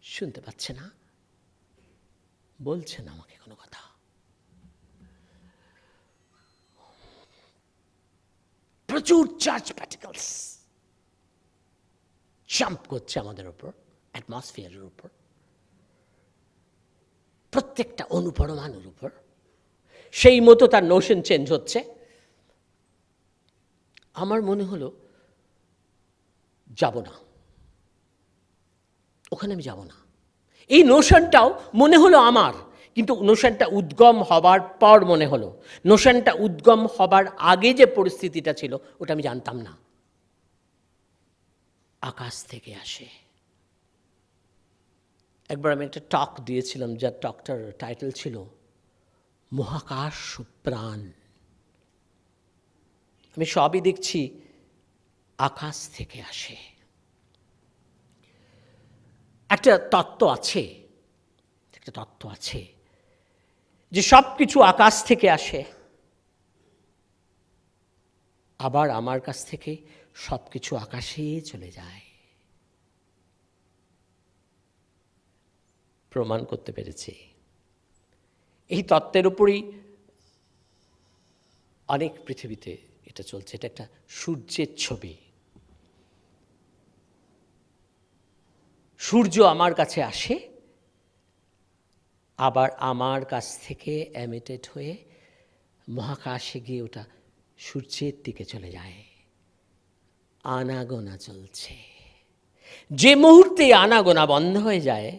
শুনতে পাচ্ছে না, বলছে না আমাকে কোনো কথা। প্রচুর চার্জ পার্টিকেলস জাম্প করছে আমাদের উপর, অ্যাটমসফিয়ারের উপর, প্রত্যেকটা অণুপরমাণুর উপর। সেই মতো তার নোশন চেঞ্জ হচ্ছে। আমার মনে হলো যাব না, ওখানে আমি যাব না। এই নোশনটাও মনে হলো আমার, কিন্তু নোশনটা উদ্গম হবার পর মনে হলো। নোশনটা উদ্গম হবার আগে যে পরিস্থিতিটা ছিল ওটা আমি জানতাম না। আকাশ থেকে আসে। একবার আমি একটা টক দিয়েছিলাম, যার টকটার টাইটেল ছিল মহাকাশ প্রাণ। আমি সবই দেখছি আকাশ থেকে আসে। একটা তত্ত্ব আছে যে সব কিছু আকাশ থেকে আসে, আবার আমার কাছ থেকে সব কিছু আকাশে চলে যায়। প্রমাণ করতে পেরেছি। এই তত্ত্বের উপরই অনেক পৃথিবীতে এটা চলছে। এটা একটা সূর্যের ছবি। সূর্য আমার কাছে আসে, আবার আমার কাছ থেকে এমিটেড হয়ে মহাকাশে গিয়ে ওটা সূর্যের দিকে চলে যায়। আনাগোনা চলছে। যে মুহূর্তে আনাগোনা বন্ধ হয়ে যায়,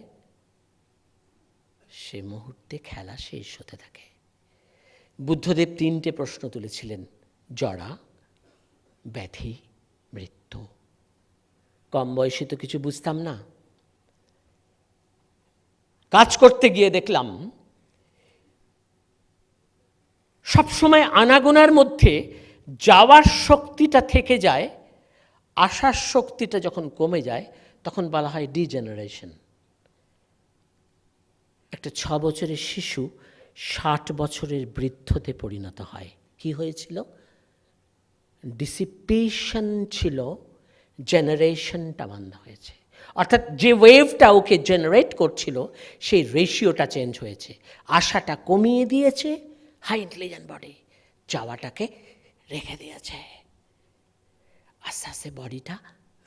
সে মুহূর্তে খেলা শেষ হতে থাকে। বুদ্ধদেব 3টে প্রশ্ন তুলেছিলেন: জরা, ব্যাধি, মৃত্যু। কম বয়সে তো কিছু বুঝতাম না। কাজ করতে গিয়ে দেখলাম সবসময় আনাগোনার মধ্যে যাওয়ার শক্তিটা থেকে যায়, আসার শক্তিটা যখন কমে যায় তখন বলা হয় ডিজেনারেশন। একটা 6 বছরের শিশু 60 বছরের বৃদ্ধতে পরিণত হয়। কি হয়েছিল? ডিসিপেশন ছিল, জেনারেশনটা বন্ধ হয়েছে। অর্থাৎ যে ওয়েভটা ওকে জেনারেট করছিল সেই রেশিওটা চেঞ্জ হয়েছে। আশাটা কমিয়ে দিয়েছে হাই ইন্টেলিজেন্ট বডি, যাওয়াটাকে রেখে দিয়েছে। আস্তে আস্তে বডিটা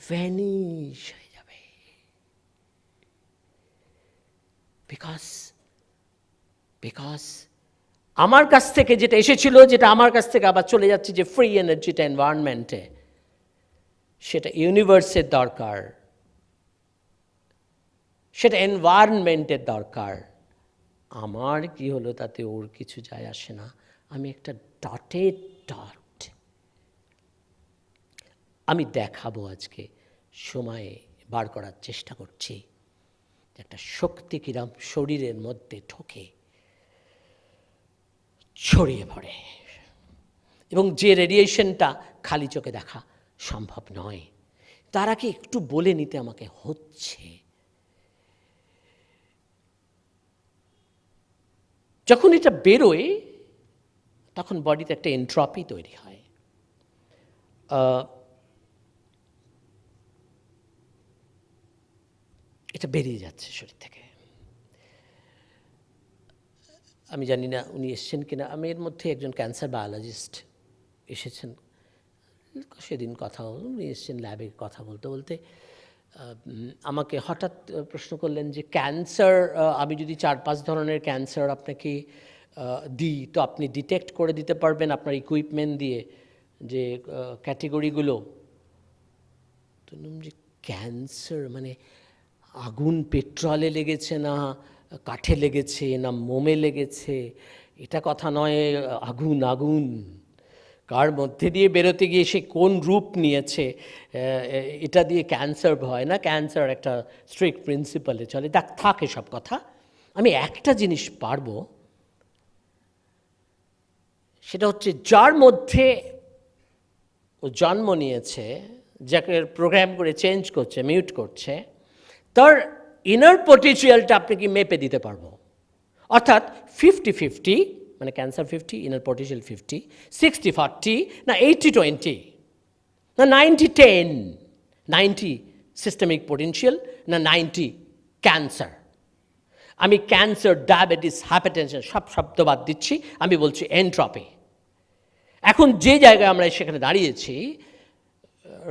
ভ্যানিশ হয়ে যাবে। বিকজ আমার কাছ থেকে যেটা এসেছিল, যেটা আমার কাছ থেকে আবার চলে যাচ্ছে যে ফ্রি এনার্জিটা এনভায়রনমেন্টে, সেটা ইউনিভার্সের দরকার, সেটা এনভায়রনমেন্টের দরকার। আমার কি হলো তাতে ওর কিছু যায় আসে না। আমি একটা ডটেড ডট। আমি দেখাবো আজকে, সময় বার করার চেষ্টা করছি, একটা শক্তি কিরম শরীরের মধ্যে ঢোকে, ছড়িয়ে পড়ে, এবং যে রেডিয়েশনটা খালি চোখে দেখা সম্ভব নয়। তার আগে একটু বলে নিতে আমাকে হচ্ছে। যখন এটা বেরোয় তখন বডিতে একটা এন্ট্রপি তৈরি হয়। এটা বেরিয়ে যাচ্ছে শরীর থেকে। আমি জানি না উনি এসছেন কিনা। আমি এর মধ্যে একজন ক্যান্সার বায়োলজিস্ট এসেছেন, সেদিন কথা হল, উনি এসছেন ল্যাবে। কথা বলতে বলতে আমাকে হঠাৎ প্রশ্ন করলেন যে ক্যান্সার, আমি যদি 4-5 ধরনের ক্যান্সার আপনাকে দিই তো আপনি ডিটেক্ট করে দিতে পারবেন আপনার ইকুইপমেন্ট দিয়ে যে ক্যাটেগরিগুলো? তো যে ক্যান্সার মানে আগুন পেট্রোলে লেগেছে না কাঠে লেগেছে না মোমে লেগেছে, এটা কথা নয়। আগুন আগুন কার মধ্যে দিয়ে বেরোতে গিয়ে সে কোন রূপ নিয়েছে, এটা দিয়ে ক্যান্সার হয় না। ক্যান্সার একটা স্ট্রিক্ট প্রিন্সিপালে চলে। থাকে সব কথা। আমি একটা জিনিস পারবো, সেটা হচ্ছে যার মধ্যে ও জন্ম নিয়েছে, যাকে প্রোগ্রাম করে চেঞ্জ করছে, মিউট করছে, তার ইনার পটেনশিয়ালটা আপনি কি মেপে দিতে পারবো। অর্থাৎ 50-50, মানে ক্যান্সার 50, ইনার পটেনশিয়াল 50, 60-40 না 80-20 না 90-10, 90 সিস্টেমিক পটেনশিয়াল না 90 ক্যান্সার। আমি ক্যান্সার, ডায়াবেটিস, হাইপারটেনশন সব শব্দ বাদ দিচ্ছি, আমি বলছি এন্ট্রপি। এখন যে জায়গায় আমরা সেখানে দাঁড়িয়েছি,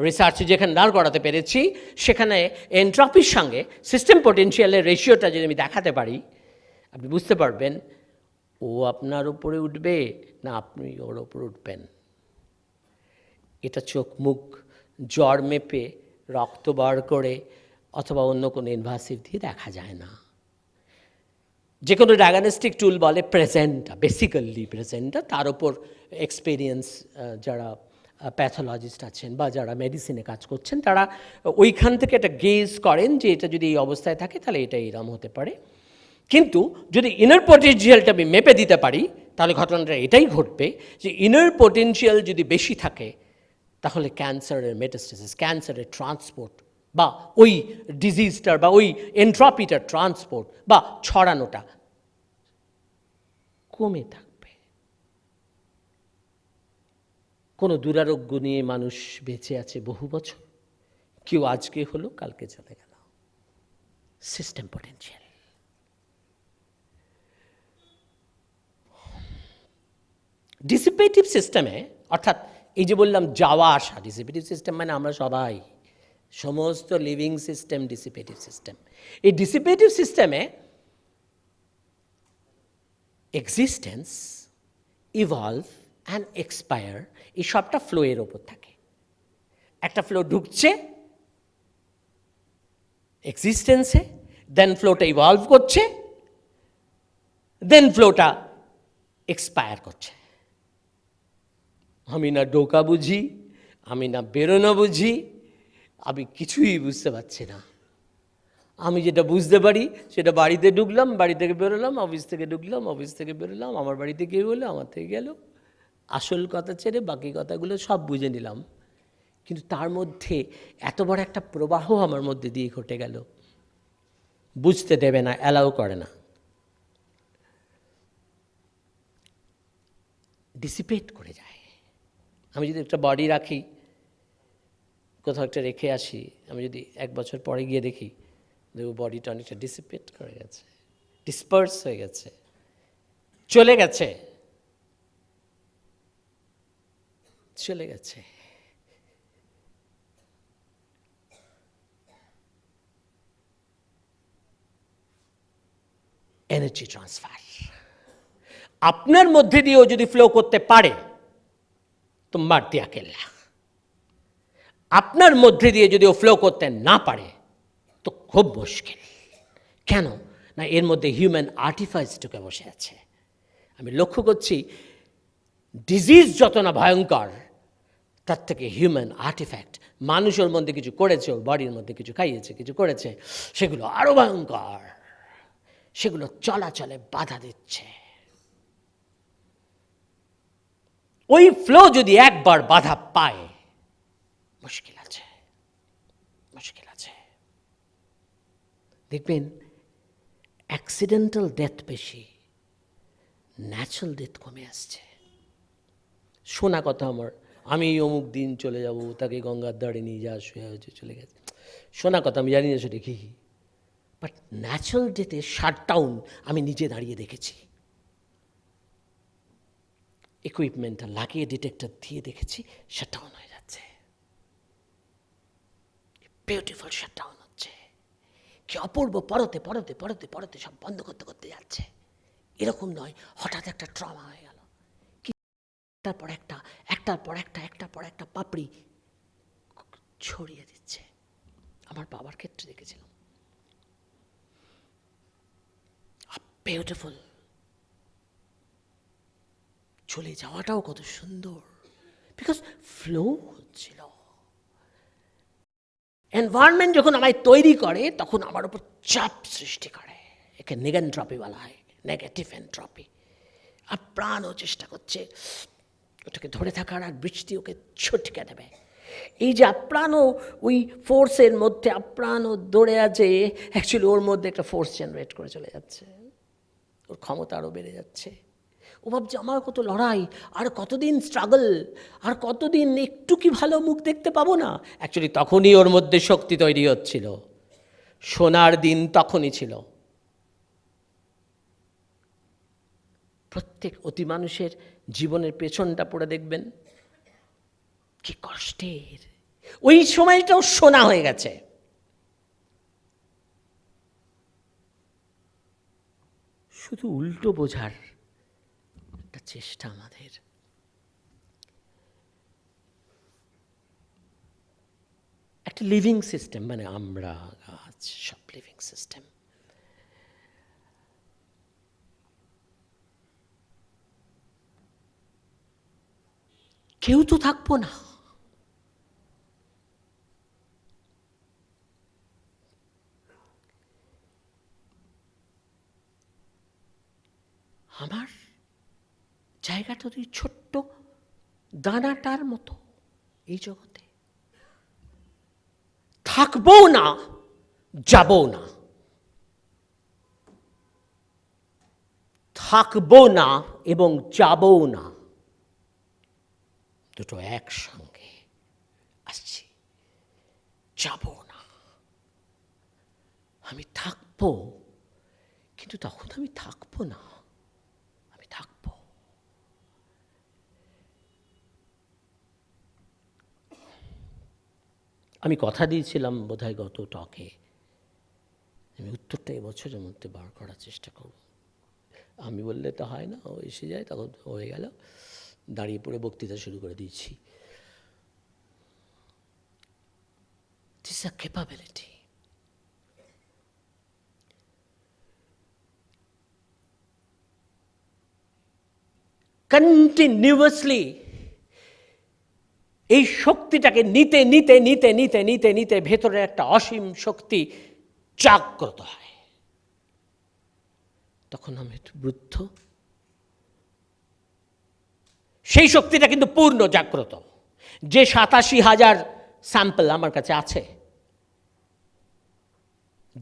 রিসার্চে যেখানে দাঁড় করাতে পেরেছি, সেখানে এন্ট্রপির সঙ্গে সিস্টেম পটেনশিয়ালের রেশিওটা যদি আমি দেখাতে পারি, আপনি বুঝতে পারবেন ও আপনার উপরে উঠবে না আপনি ওর উপর উঠবেন। এটা চোখ মুখ জ্বর মেপে রক্ত বার করে অথবা অন্য কোনো ইনভাসিভ দিয়ে দেখা যায় না। যে কোনো ডায়াগনস্টিক টুল বলে প্রেজেন্টটা, বেসিক্যালি প্রেজেন্টটা, তার উপর এক্সপিরিয়েন্স যারা প্যাথোলজিস্ট আছেন বা যারা মেডিসিনে কাজ করছেন তারা ওইখান থেকে একটা গেজ করেন যে এটা যদি এই অবস্থায় থাকে তাহলে এটা এরম হতে পারে। কিন্তু যদি ইনার পটেনশিয়ালটা আমি মেপে দিতে পারি তাহলে ঘটনাটা এটাই ঘটবে যে ইনার পটেনশিয়াল যদি বেশি থাকে তাহলে ক্যান্সারের মেটাস্টেসিস, ক্যান্সারের ট্রান্সপোর্ট বা ওই ডিজিজটার বা ওই এন্ট্রপিটার ট্রান্সপোর্ট বা ছড়ানোটা কমে থাকবে। কোনো দুরারোগ্য নিয়ে মানুষ বেঁচে আছে বহু বছর, কেউ আজকে হলো কালকে চলে গেল। System potential. ডিসিপেটিভ সিস্টেমে, অর্থাৎ এই যে বললাম যাওয়া আসা, ডিসিপেটিভ সিস্টেম মানে আমরা সবাই, সমস্ত লিভিং সিস্টেম ডিসিপেটিভ সিস্টেম। এই ডিসিপেটিভ সিস্টেমে এক্সিস্টেন্স, ইভলভ অ্যান্ড এক্সপায়ার, এই সবটা ফ্লোয়ের ওপর থাকে। একটা ফ্লো ঢুকছে এক্সিস্টেন্সে, দেন ফ্লোটা ইভলভ করছে, দেন ফ্লোটা এক্সপায়ার করছে। আমি না ঢোকা বুঝি, আমি না বেরোনো বুঝি, আমি কিছুই বুঝতে পারছি না। আমি যেটা বুঝতে পারি সেটা বাড়িতে ঢুকলাম, বাড়ি থেকে বেরোলাম, অফিস থেকে ঢুকলাম, অফিস থেকে বেরোলাম, আমার বাড়িতে কেউ হলো, আমার থেকে গেল, আসল কথা ছেড়ে বাকি কথাগুলো সব বুঝে নিলাম। কিন্তু তার মধ্যে এত বড় একটা প্রবাহ আমার মধ্যে দিয়ে ঘটে গেল, বুঝতে দেবে না, অ্যালাউ করে না, ডিসিপেট করে যায়। আমি যদি একটা বডি রাখি, কোথাও একটা রেখে আসি, আমি যদি 1 বছর পরে গিয়ে দেখি দেখব বডিটা অনেকটা ডিসিপেট করে গেছে, ডিসপার্স হয়ে গেছে, চলে গেছে, চলে গেছে। এনার্জি ট্রান্সফার আপনার মধ্যে দিয়েও যদি ফ্লো করতে পারে তো মার দিয়া কেল্লা। আপনার মধ্যে দিয়ে যদি ও ফ্লো করতে না পারে তো খুব মুশকিল। কেন না, এর মধ্যে হিউম্যান আর্টিফাইস ঢুকে বসে আছে। আমি লক্ষ্য করছি ডিজিজ যত না ভয়ঙ্কর, তার থেকে হিউম্যান আর্টিফ্যাক্ট, মানুষের মধ্যে কিছু করেছে, ওর বডির মধ্যে কিছু খাইয়েছে, কিছু করেছে, সেগুলো আরো ভয়ঙ্কর, সেগুলো চলাচলে বাধা দিচ্ছে। ওই ফ্লো যদি একবার বাধা পায়, মুশকিল আছে, মুশকিল আছে। দেখবেন অ্যাক্সিডেন্টাল ডেথ বেশি, ন্যাচারাল ডেথ কমে আসছে। শোনা কথা আমার, আমি অমুক দিন চলে যাব, তাকে গঙ্গার ধারে নিয়ে যা, শুয়ে হয়েছে, চলে গেছে, শোনা কথা, আমি জানি না সেটা কি। বাট ন্যাচারাল ডেথে শাটডাউন আমি নিজে দাঁড়িয়ে দেখেছি, ইকুইপমেন্টটা লাগিয়ে ডিটেক্টর দিয়ে দেখেছি, শাটডাউন হয়ে যাচ্ছে, বিউটিফুল শাটডাউন হচ্ছে। কি অপূর্ব, পরতে পরতে পরতে পরতে সব বন্ধ করতে করতে যাচ্ছে। এরকম নয় হঠাৎ একটা ট্রমা হয়ে গেল, একটার পর একটা, একটার পর একটা, একটার পর একটা পাপড়ি ছড়িয়ে দিচ্ছে। আমার বাবার ক্ষেত্রে দেখেছিলাম, বিউটিফুল, চলে যাওয়াটাও কত সুন্দর, বিকজ ফ্লো হচ্ছিল। এনভায়রনমেন্ট যখন আমায় তৈরি করে তখন আমার উপর চাপ সৃষ্টি করে, একে নেগেন্ট্রপি বলা হয়, নেগেটিভ এনট্রপি। আর প্রাণও চেষ্টা করছে ওটাকে ধরে থাকার, আর বৃষ্টি ওকে ছটকে দেবে। এই যে আপ্রাণ ওই ফোর্সের মধ্যে আপ্রাণ দৌড়ে আছে, অ্যাকচুয়ালি ওর মধ্যে একটা ফোর্স জেনারেট করে চলে যাচ্ছে, ওর ক্ষমতা আরও বেড়ে যাচ্ছে। ও ভাবছে আমার কত লড়াই, আর কতদিন স্ট্রাগল, আর কতদিন একটু কি ভালো মুখ দেখতে পাবো না। অ্যাকচুয়ালি তখনই ওর মধ্যে শক্তি তৈরি হচ্ছিল, সোনার দিন তখনই ছিল। প্রত্যেক অতি মানুষের জীবনের পেছনটা পড়ে দেখবেন কি কষ্টের। ওই সময়টাও সোনা হয়ে গেছে। শুধু উল্টো বোঝার একটা চেষ্টা আমাদের। একটা লিভিং সিস্টেম, মানে আমরা, গাছ, সব লিভিং সিস্টেম। কেউ তো থাকবো না, আমার জায়গাটা তো ছোট্ট দানাটার মতো এই জগতে। থাকবো না, যাবো না, থাকবো না এবং যাবো না, দুটো একসঙ্গে আসছি। যাবো না, আমি থাকবো, কিন্তু তখন আমি থাকবো না, আমি থাকবো। আমি কথা দিয়েছিলাম বোধহয় গত টকে, আমি উত্তরটা এবছরের মধ্যে বার করার চেষ্টা করব। আমি বললে তো হয় না, ও এসে যায়, তখন হয়ে গেল, দাঁড়িয়ে পড়ে বক্তৃতা শুরু করে দিচ্ছি। This is a capability. Continuously এই শক্তিটাকে নিতে নিতে নিতে নিতে নিতে নিতে ভেতরে একটা অসীম শক্তি জাগ্রত হয়। তখন আমি বৃদ্ধ, সেই শক্তিটা কিন্তু পূর্ণ জাগ্রত। যে 87,000 স্যাম্পল আমার কাছে আছে,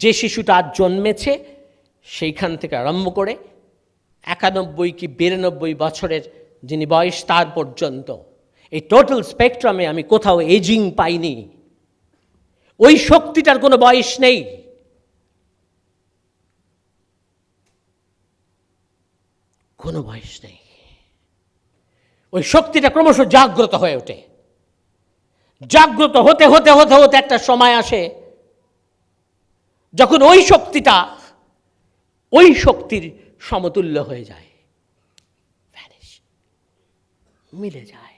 যে শিশুটা আজ জন্মেছে সেইখান থেকে আরম্ভ করে 91 কি 92 বছরের যিনি বয়স তার পর্যন্ত, এই টোটাল স্পেকট্রামে আমি কোথাও এজিং পাইনি। ওই শক্তিটার কোনো বয়স নেই। কোনো বয়স নেই। ওই শক্তিটা ক্রমশ জাগ্রত হয়ে ওঠে। জাগ্রত হতে হতে হতে হতে একটা সময় আসে যখন ওই শক্তিটা ওই শক্তির সমতুল্য হয়ে যায়, ভ্যানিশ, মিলে যায়।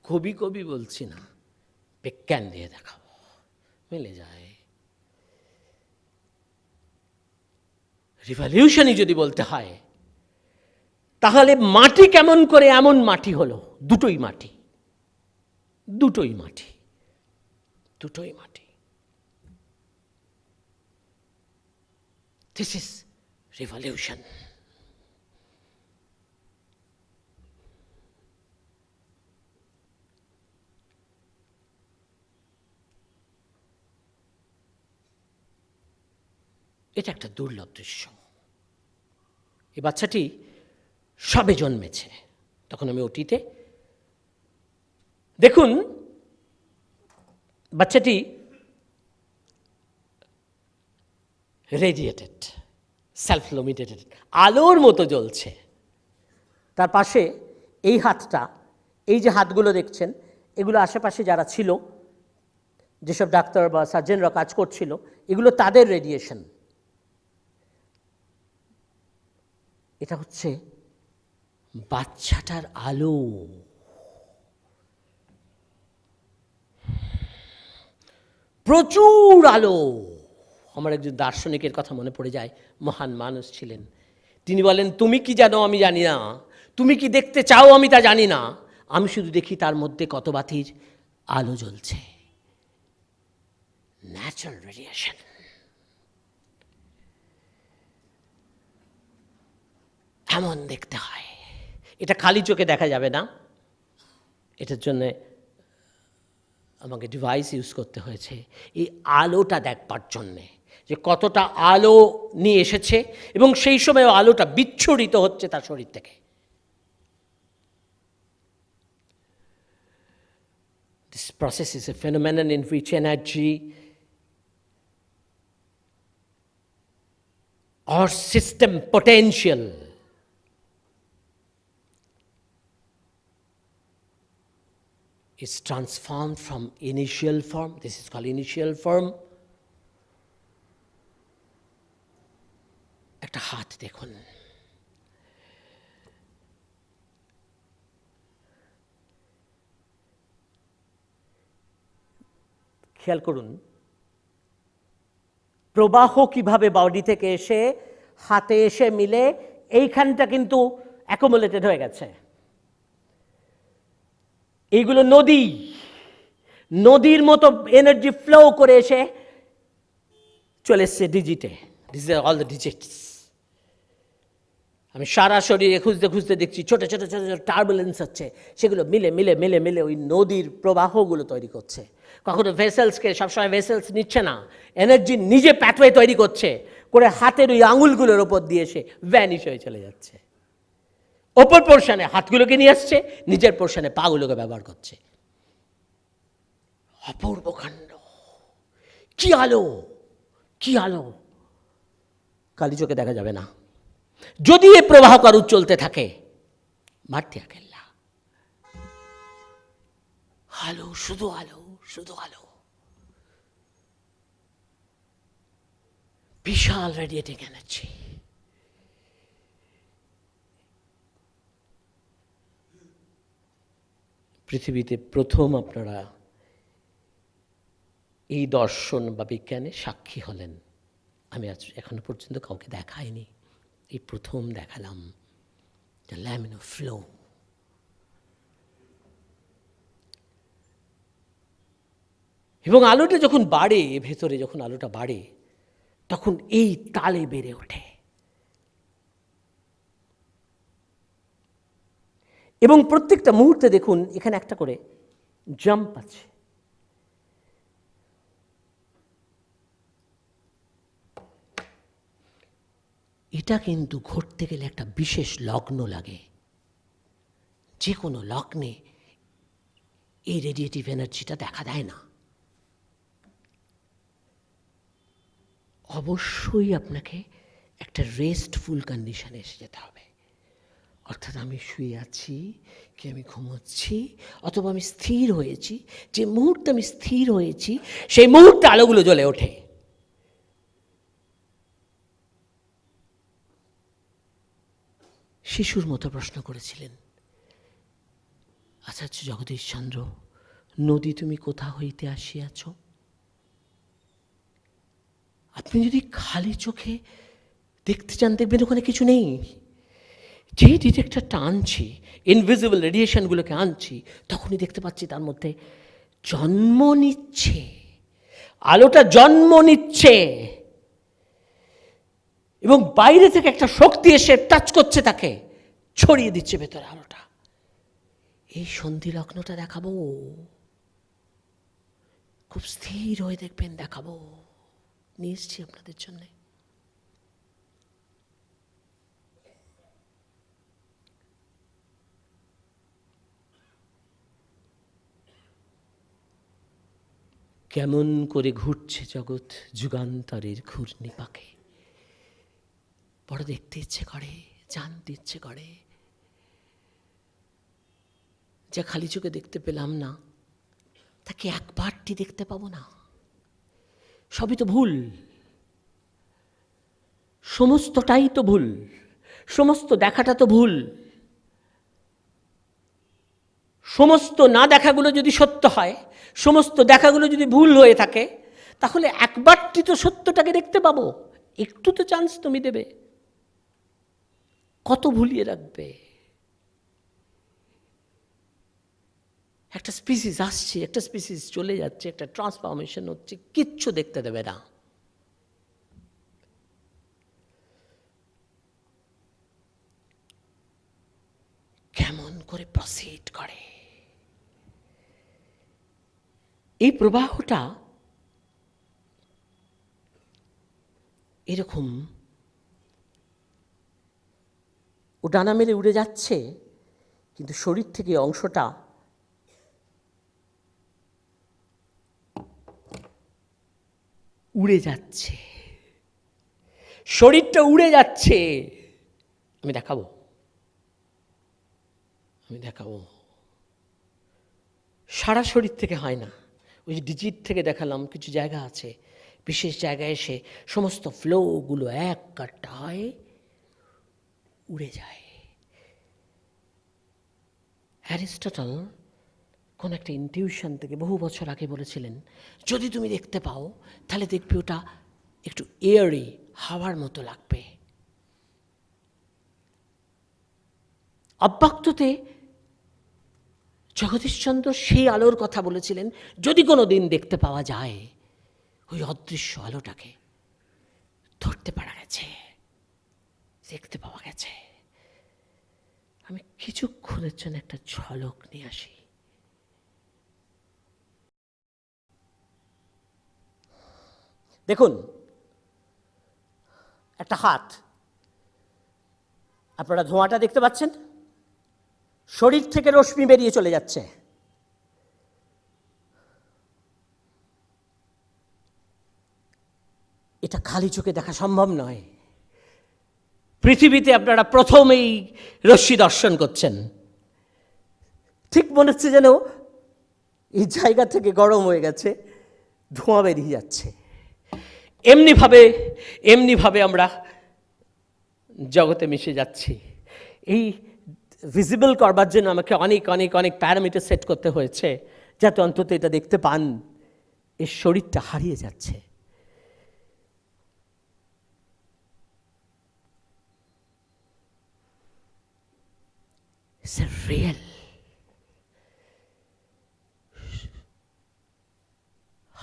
কবি কবি বলছি না, বিজ্ঞান দিয়ে দেখাবো, মিলে যায়। রিভলিউশনই যদি বলতে হয়, তাহলে মাটি কেমন করে এমন মাটি হলো? দুটোই মাটি, দুটোই মাটি, দুটোই মাটি। This is revolution. এটা একটা দুর্লভ দৃশ্য। এই বাচ্চাটি সবে জন্মেছে, তখন আমি ওটিতে। দেখুন, বাচ্চাটি রেডিয়েটেড, সেলফ লুমিনেটেড, আলোর মতো জ্বলছে। তার পাশে এই হাতটা, এই যে হাতগুলো দেখছেন, এগুলো আশেপাশে যারা ছিল, যেসব ডাক্তার বা সার্জনরা কাজ করছিল, এগুলো তাদের রেডিয়েশন। এটা হচ্ছে বাচ্চাটার আলো। প্রচুর আলো। আমার একজন দার্শনিকের কথা মনে পড়ে যায়, মহান মানুষ ছিলেন। তিনি বলেন, তুমি কি জানো আমি জানি না, তুমি কি দেখতে চাও আমি তা জানি না, আমি শুধু দেখি তার মধ্যে কত বাতির আলো জ্বলছে। Natural radiation. এমন দেখতে হয়। এটা খালি চোখে দেখা যাবে না, এটার জন্যে আমাকে ডিভাইস ইউজ করতে হয়েছে এই আলোটা দেখবার জন্যে, যে কতটা আলো নিয়ে এসেছে এবং সেই সময় আলোটা বিচ্ছুরিত হচ্ছে তার শরীর থেকে। This process is a phenomenon in which energy or system potential is transformed from initial form. This is called initial form. একটা হাত দেখুন, খেয়াল করুন প্রবাহ কিভাবে বডি থেকে এসে হাতে এসে মিলে এইখানটা কিন্তু অ্যাকুমুলেটেড হয়ে গেছে। এইগুলো নদী, নদীর মতো এনার্জি ফ্লো করে এসে চলে এসছে ডিজিটে। This are all the digits. আমি সারা শরীরে খুঁজতে খুঁজতে দেখছি ছোট ছোট ছোট ছোট টার্বুলেন্স হচ্ছে, সেগুলো মিলে মিলে মিলে মিলে ওই নদীর প্রবাহগুলো তৈরি করছে। কখনো ভেসেলসকে, সবসময় ভেসেলস নিচ্ছে না, এনার্জি নিজে প্যাথওয়ে তৈরি করছে, করে হাতের ওই আঙুলগুলোর ওপর দিয়ে এসে ভ্যানিশ হয়ে চলে যাচ্ছে। ওপর পোর্শনে হাতগুলোকে নিয়ে আসছে, নিজের পোর্শনে পাগুলোকে ব্যবহার করছে। অপূর্ব কাণ্ড। কি আলো, কি আলো! কালি চোখে দেখা যাবে না। যদি এ প্রবাহ কারু চলতে থাকে, মারতে আকেল্লা আলো, শুধু আলো, শুধু আলো। বিশাল রেডিয়েটিং এনার্জি। পৃথিবীতে প্রথম আপনারা এই দর্শন বা বিজ্ঞানে সাক্ষী হলেন। আমি আজ এখনো পর্যন্ত কাউকে দেখাইনি, এই প্রথম দেখালাম দ্য ল্যামিনার ফ্লো। এবং আলোটা যখন বাড়ে, ভেতরে যখন আলোটা বাড়ে, তখন এই তালে বেড়ে ওঠে। এবং প্রত্যেকটা মুহূর্তে দেখুন এখানে একটা করে জাম্প আছে। এটা কিন্তু ঘটতে গেলে একটা বিশেষ লগ্ন লাগে। যে কোনো লগ্নে এই রেডিয়েটিভ এনার্জিটা দেখা দেয় না। অবশ্যই আপনাকে একটা রেস্টফুল কন্ডিশনে এসে যেতে হবে। অর্থাৎ আমি শুয়ে আছি, কি আমি ঘুমোচ্ছি, অথবা আমি স্থির হয়েছি। যে মুহূর্তে আমি স্থির হয়েছি সেই মুহূর্তে আলোগুলো জ্বলে ওঠে। শিশুর মতো প্রশ্ন করেছিলেন আচার্য জগদীশচন্দ্র, নদী তুমি কোথা হইতে আসিয়াছ? আপনি যদি খালি চোখে দেখতে চান, দেখবেন ওখানে কিছু নেই। যেই ডিটেক্টর টানছি, ইনভিজিবল রেডিয়েশনগুলোকে আনছি, তখনই দেখতে পাচ্ছি তার মধ্যে জন্ম নিচ্ছে, আলোটা জন্ম নিচ্ছে। এবং বাইরে থেকে একটা শক্তি এসে টাচ করছে, তাকে ছড়িয়ে দিচ্ছে ভেতরে আলোটা। এই সন্ধি লগ্নটা দেখাবো, খুব স্থির হয়ে দেখবেন, দেখাবো, নিয়ে এসছি আপনাদের জন্যে। কেমন করে ঘুরছে জগৎ যুগান্তরের ঘূর্ণি পাকে। বড় দেখতে ইচ্ছে করে, জানতে ইচ্ছে করে। যা খালি চোখে দেখতে পেলাম না, তাকে একবারটি দেখতে পাবো না। সবই তো ভুল, সমস্তটাই তো ভুল, সমস্ত দেখাটা তো ভুল। সমস্ত না দেখাগুলো যদি সত্য হয়, সমস্ত দেখাগুলো যদি ভুল হয়ে থাকে, তাহলে একবারটি তো সত্যটাকে দেখতে পাবো। একটু তো চান্স তুমি দেবে, কত ভুলিয়ে রাখবে? একটা স্পিসিস আসছে, একটা স্পিসিস চলে যাচ্ছে, একটা ট্রান্সফরমেশন হচ্ছে, কিচ্ছু দেখতে দেবে না। কেমন করে প্রসিড করে এই প্রবাহটা, এরকম ও ডানা মেরে উড়ে যাচ্ছে, কিন্তু শরীর থেকে অংশটা উড়ে যাচ্ছে, শরীরটা উড়ে যাচ্ছে। আমি দেখাবো, আমি দেখাবো। সারা শরীর থেকে হয় না, ওই ডিজিট থেকে দেখালাম। কিছু জায়গা আছে, বিশেষ জায়গায় এসে সমস্ত ফ্লোগুলো এক কাটায় উড়ে যায়। অ্যারিস্টটল কোন একটা ইনটিউশন থেকে বহু বছর আগে বলেছিলেন, যদি তুমি দেখতে পাও তাহলে দেখবে ওটা একটু এয়ারি, হাওয়ার মতো লাগবে। অব্যক্ততে জগদীশচন্দ্র সেই আলোর কথা বলেছিলেন, যদি কোনো দিন দেখতে পাওয়া যায়, ওই অদৃশ্য আলোটাকে ধরতে পারা গেছে, দেখতে পাওয়া গেছে। আমি কিছুক্ষণের জন্য একটা ঝলক নিয়ে আসি। দেখুন, একটা হাত, আপনারা ধোঁয়াটা দেখতে পাচ্ছেন, শরীর থেকে রশ্মি বেরিয়ে চলে যাচ্ছে। এটা খালি চোখে দেখা সম্ভব নয়। পৃথিবীতে আপনারা প্রথম এই রশ্মি দর্শন করছেন। ঠিক মনে হচ্ছে যেন এই জায়গা থেকে গরম হয়ে গেছে, ধোঁয়া বেরিয়ে যাচ্ছে। এমনিভাবে আমরা জগতে মিশে যাচ্ছি। এই ভিজিবল করবার জন্য আমাকে অনেক অনেক অনেক প্যারামিটার সেট করতে হয়েছে, যাতে অন্তত এটা দেখতে পান এর শরীরটা হারিয়ে যাচ্ছে। It's a real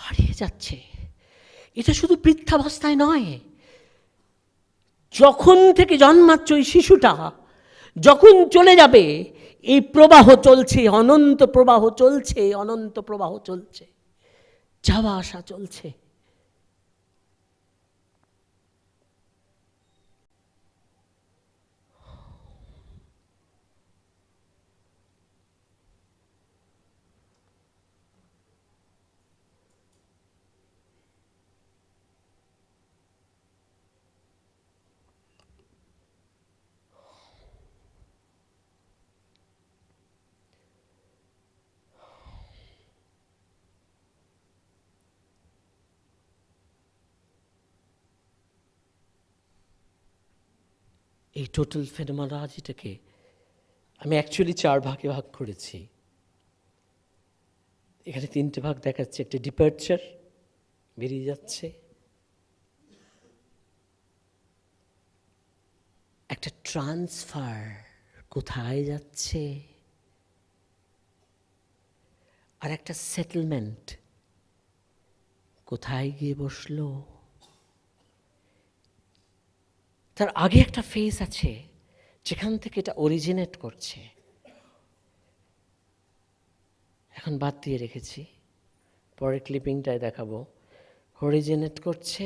হারিয়ে যাচ্ছে। এটা শুধু বৃদ্ধাবস্থায় নয়, যখন থেকে জন্মাচ্ছে ওই শিশুটা যখন চলে যাবে, এই প্রবাহ চলছে, অনন্ত প্রবাহ চলছে, অনন্ত প্রবাহ চলছে, যাওয়া আসা চলছে। এই টোটাল ফেনোমেনলজিটাকে আমি অ্যাকচুয়ালি 4 ভাগে ভাগ করেছি। এখানে 3টে ভাগ দেখাচ্ছে। একটা ডিপার্চার, বেরিয়ে যাচ্ছে, একটা ট্রান্সফার, কোথায় যাচ্ছে, আর একটা সেটেলমেন্ট, কোথায় গিয়ে বসলো। তার আগে একটা ফেজ আছে যেখান থেকে এটা অরিজিনেট করছে। এখন বাদ দিয়ে রেখেছি, পরের ক্লিপিংটায় দেখাবো। অরিজিনেট করছে,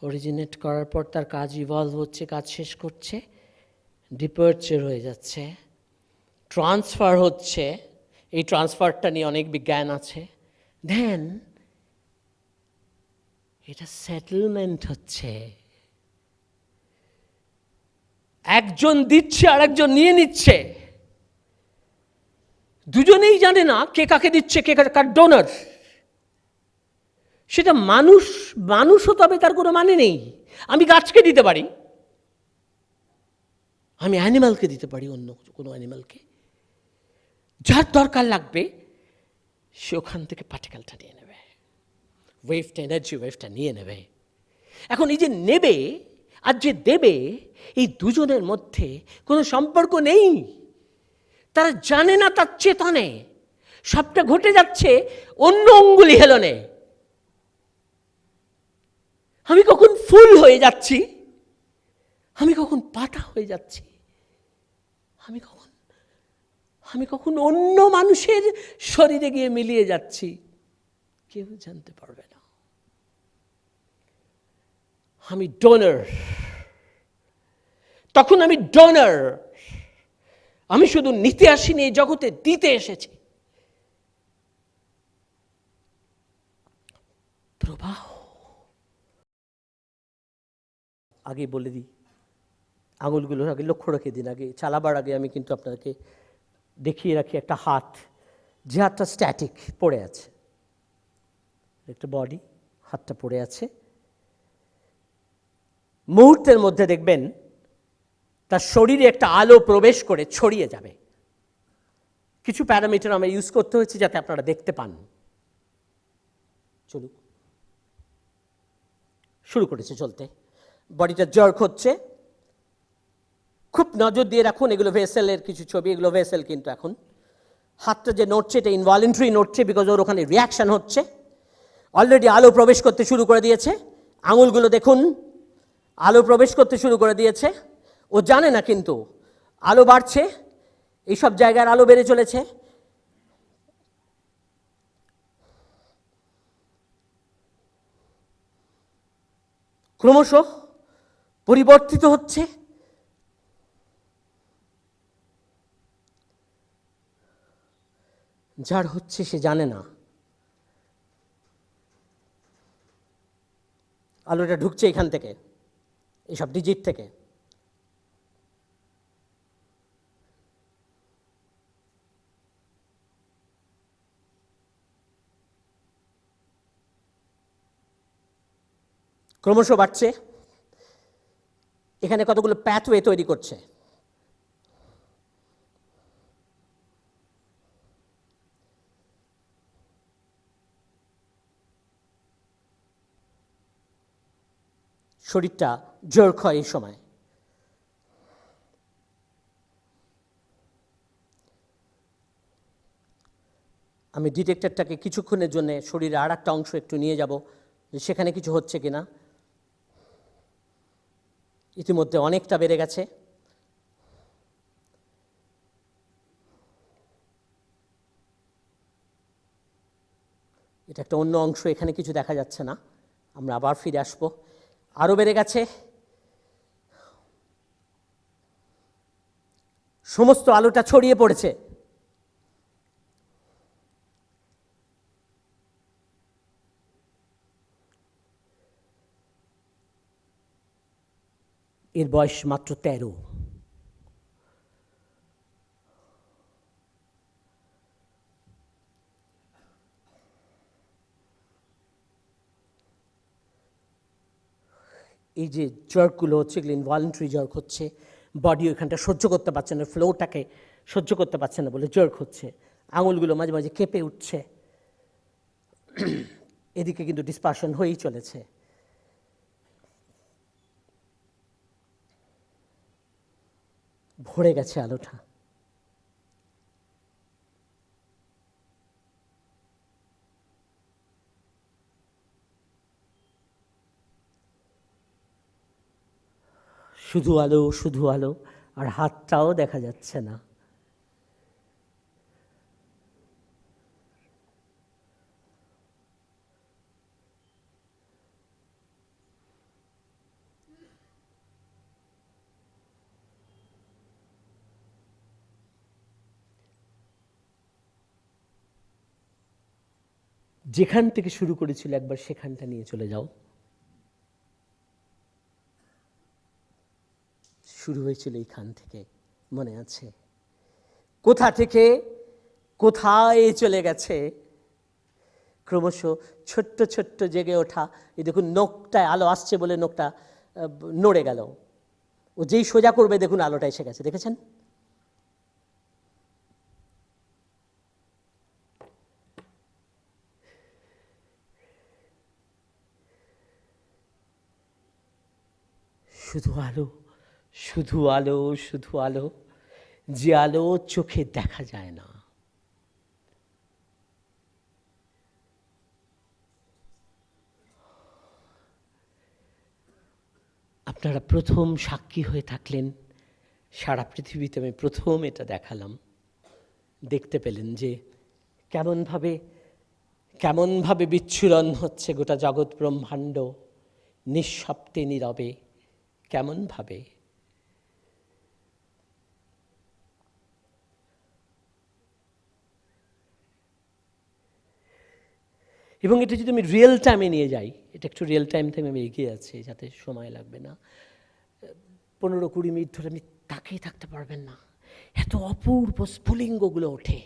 অরিজিনেট করার পর তার কাজ ইভলভ হচ্ছে, কাজ শেষ করছে, ডিপার্চার হয়ে যাচ্ছে, ট্রান্সফার হচ্ছে। এই ট্রান্সফারটা নিয়ে অনেক বিজ্ঞান আছে। দেন এটা সেটেলমেন্ট হচ্ছে। একজন দিচ্ছে আর একজন নিয়ে নিচ্ছে, দুজনেই জানে না কে কাকে দিচ্ছে, কে কার ডোনার। সেটা মানুষও, তবে তার কোনো মানে নেই। আমি গাছকে দিতে পারি, আমি অ্যানিমালকে দিতে পারি, অন্য কোনো অ্যানিমালকে। যার দরকার লাগবে সে ওখান থেকে পার্টিকেলটা নিয়ে নেবে, ওয়েভটা, এনার্জি ওয়েভটা নিয়ে নেবে। এখন এই যে নেবে আর যে দেবে, এই দুজনের মধ্যে কোনো সম্পর্ক নেই। তারা জানে না তার চেতনে সবটা ঘটে যাচ্ছে অন্য অঙ্গুলি হেলনে। আমি কখন ফুল হয়ে যাচ্ছি, আমি কখন পাতা হয়ে যাচ্ছি, আমি কখন অন্য মানুষের শরীরে গিয়ে মিলিয়ে যাচ্ছি, কেউ জানতে পারবে না। আমি ডোনার, তখন আমি ডোনার। আমি শুধু নিতে আসিনি, এই জগতে দিতে এসেছি। প্রবাহ। আগে বলে দিই, আঙুলগুলোর আগে লক্ষ্য রেখে দিন। আগে চালাবার আগে আমি কিন্তু আপনাকে দেখিয়ে রাখি একটা হাত, যে হাতটা স্ট্যাটিক পড়ে আছে, একটা বডি, হাতটা পড়ে আছে। মুহূর্তের মধ্যে দেখবেন তার শরীরে একটা আলো প্রবেশ করে ছড়িয়ে যাবে। কিছু প্যারামিটার আমরা ইউজ করতে হয়েছে যাতে আপনারা দেখতে পান। চলুক, শুরু করেছে চলতে, বডিটা জার্ক হচ্ছে। খুব নজর দিয়ে রাখুন, এগুলো ভেসেলের কিছু ছবি, এগুলো ভেসেল। কিন্তু এখন হাতটা যে নড়ছে, এটা ইনভলিন্টারি নড়ছে, বিকজ ওর ওখানে রিয়াকশন হচ্ছে। অলরেডি আলো প্রবেশ করতে শুরু করে দিয়েছে। আঙুলগুলো দেখুন, আলো প্রবেশ করতে শুরু করে দিয়েছে। ও জানে না কিন্তু আলো বাড়ছে, এইসব জায়গার আলো বেড়ে চলেছে। ক্রমশ পরিবর্তিত হচ্ছে। যার হচ্ছে সে জানে না। আলোটা ঢুকছে এখান থেকে, এইসব ডিজিট থেকে। ক্রমশ বাড়ছে, এখানে কতগুলো প্যাথওয়ে তৈরি করছে। শরীরটা জোর হয় এই সময়। আমি ডিটেক্টরটাকে কিছুক্ষণের জন্য শরীরের আর একটা অংশ একটু নিয়ে যাব, যে সেখানে কিছু হচ্ছে কিনা। ইতিমধ্যে অনেকটা বেড়ে গেছে। এটা একটা অন্য অংশ, এখানে কিছু দেখা যাচ্ছে না, আমরা আবার ফিরে আসবো। আরও বেড়ে গেছে, সমস্ত আলোটা ছড়িয়ে পড়েছে। এর বয়স মাত্র 13। এই যে জার্কগুলো হচ্ছে, এগুলো ইনভলন্টারি জার্ক হচ্ছে। বডি ওইখানটা সহ্য করতে পারছে না, ফ্লোটাকে সহ্য করতে পারছে না বলে জার্ক হচ্ছে। আঙুলগুলো মাঝে মাঝে কেঁপে উঠছে। এদিকে কিন্তু ডিসপারশন হয়েই চলেছে। ভরে গেছে আলোটা। শুধু আলো, শুধু আলো, আর হাতটাও দেখা যাচ্ছে না। যেখান থেকে শুরু করেছিল একবার সেখানটা নিয়ে চলে যাও। শুরু হয়েছিল এইখান থেকে, মনে আছে? কোথা থেকে কোথায় চলে গেছে, ক্রমশ ছোট্ট ছোট্ট জেগে ওঠা। এই দেখুন, নখটায় আলো আসছে বলে নখটা নড়ে গেল। ও যেই সোজা করবে দেখুন আলোটা এসে গেছে, দেখেছেন? শুধু আলো, শুধু আলো, শুধু আলো, যে আলো চোখে দেখা যায় না। আপনারা প্রথম সাক্ষী হয়ে থাকলেন, সারা পৃথিবীতে আমি প্রথম এটা দেখালাম। দেখতে পেলেন যে কেমনভাবে বিচ্ছুরণ হচ্ছে গোটা জগৎ ব্রহ্মাণ্ড, নিঃশব্দে নীরবে, কেমনভাবে। এবং এটা যদি আমি রিয়েল টাইমে নিয়ে যাই, এটা একটু রিয়েল টাইম থেকে আমি এগিয়ে আছি যাতে সময় লাগবে না, 15-20 মিনিট ধরে আপনি তাকিয়ে থাকতে পারবেন না। এত অপূর্ব স্ফুলিঙ্গগুলো ওঠে,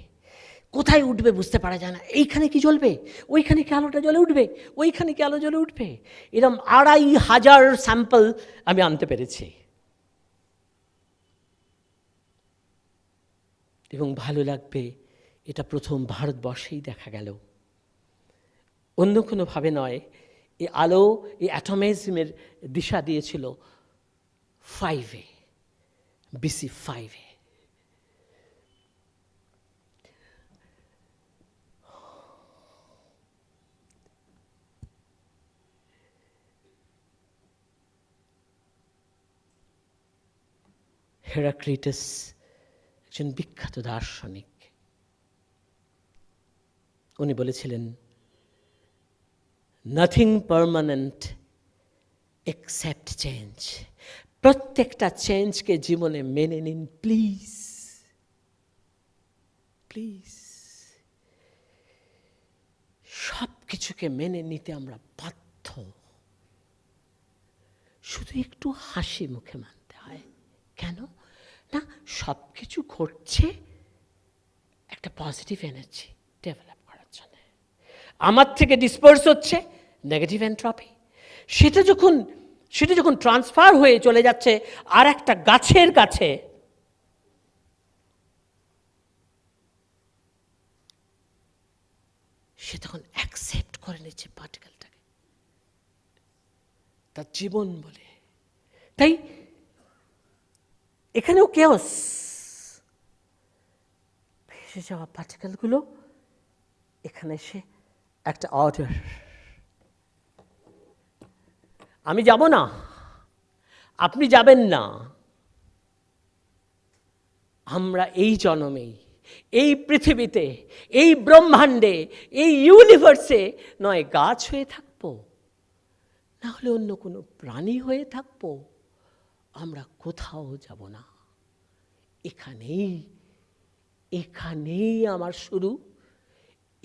কোথায় উঠবে বুঝতে পারা যায় না। এইখানে কি জ্বলবে, ওইখানে কি আলোটা জ্বলে উঠবে, ওইখানে কি আলো জ্বলে উঠবে। এরকম 2500 স্যাম্পল আমি আনতে পেরেছি। এবং ভালো লাগবে, এটা প্রথম ভারতবর্ষেই দেখা গেল, অন্য কোনোভাবে নয়। এই আলো, এই অ্যাটমিজমের দিশা দিয়েছিল 5-এ, BC 5-এ। হেরাক্লিটাস একজন বিখ্যাত দার্শনিক, উনি বলেছিলেন, নাথিং পার্মানেন্ট এক্সেপ্ট চেঞ্জ। প্রত্যেকটা চেঞ্জকে জীবনে মেনে নিন প্লিজ, প্লিজ। সব কিছুকে মেনে নিতে আমরা বাধ্য, শুধু একটু হাসি মুখে মানতে হয়। কেন না, সব কিছু ঘটছে একটা পজিটিভ এনার্জি ডেভেলপ করার জন্য। আমার থেকে ডিসপার্স হচ্ছে নেগেটিভ এন্ট্রপি, সেটা যখন ট্রান্সফার হয়ে চলে যাচ্ছে আর একটা গাছের কাছে, সে তখন অ্যাকসেপ্ট করে নিচ্ছে পার্টিকেলটাকে তার জীবন বলে। তাই এখানেও কেওস, ভেসে যাওয়া পার্টিকেলগুলো এখানে এসে একটা অর্ডার। আমি যাব না, আপনি যাবেন না, আমরা এই জন্মেই, এই পৃথিবীতে, এই ব্রহ্মাণ্ডে, এই ইউনিভার্সে নয় গাছ হয়ে থাকবো, না হলে অন্য কোনো প্রাণী হয়ে থাকবো, আমরা কোথাও যাব না। এখানেই আমার শুরু,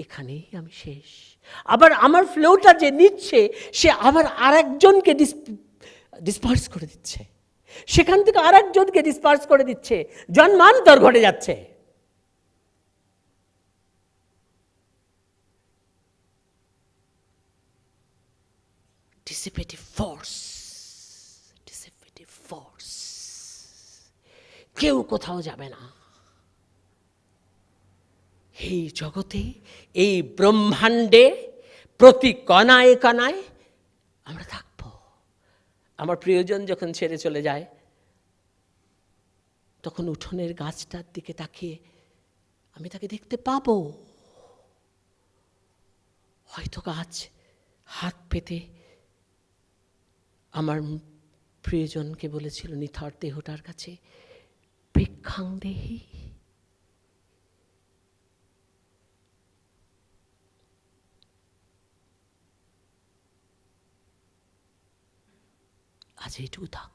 এখানেই আমি শেষ। আবার আমার ফ্লোটা যে নিচ্ছে সে আবার আরেকজনকে ডিসপার্স করে দিচ্ছে, সেখান থেকে আরেকজনকে ডিসপার্স করে দিচ্ছে, জন্মান্তর ঘটে যাচ্ছে। ডিসিপেটিভ ফোর্স, কেউ কোথাও যাবে না। এই জগতে, এই ব্রহ্মাণ্ডে প্রতি কণায় কণায় আমরা থাকব। আমার প্রিয়জন যখন ছেড়ে চলে যায়, তখন উঠোনের গাছটার দিকে তাকিয়ে আমি তাকে দেখতে পাবো। হয়তো গাছ হাত পেতে আমার প্রিয়জনকে বলেছিল নিথর দেহটার কাছে, ভিক্ষাং দেহি। আজ এইটুকু থাক।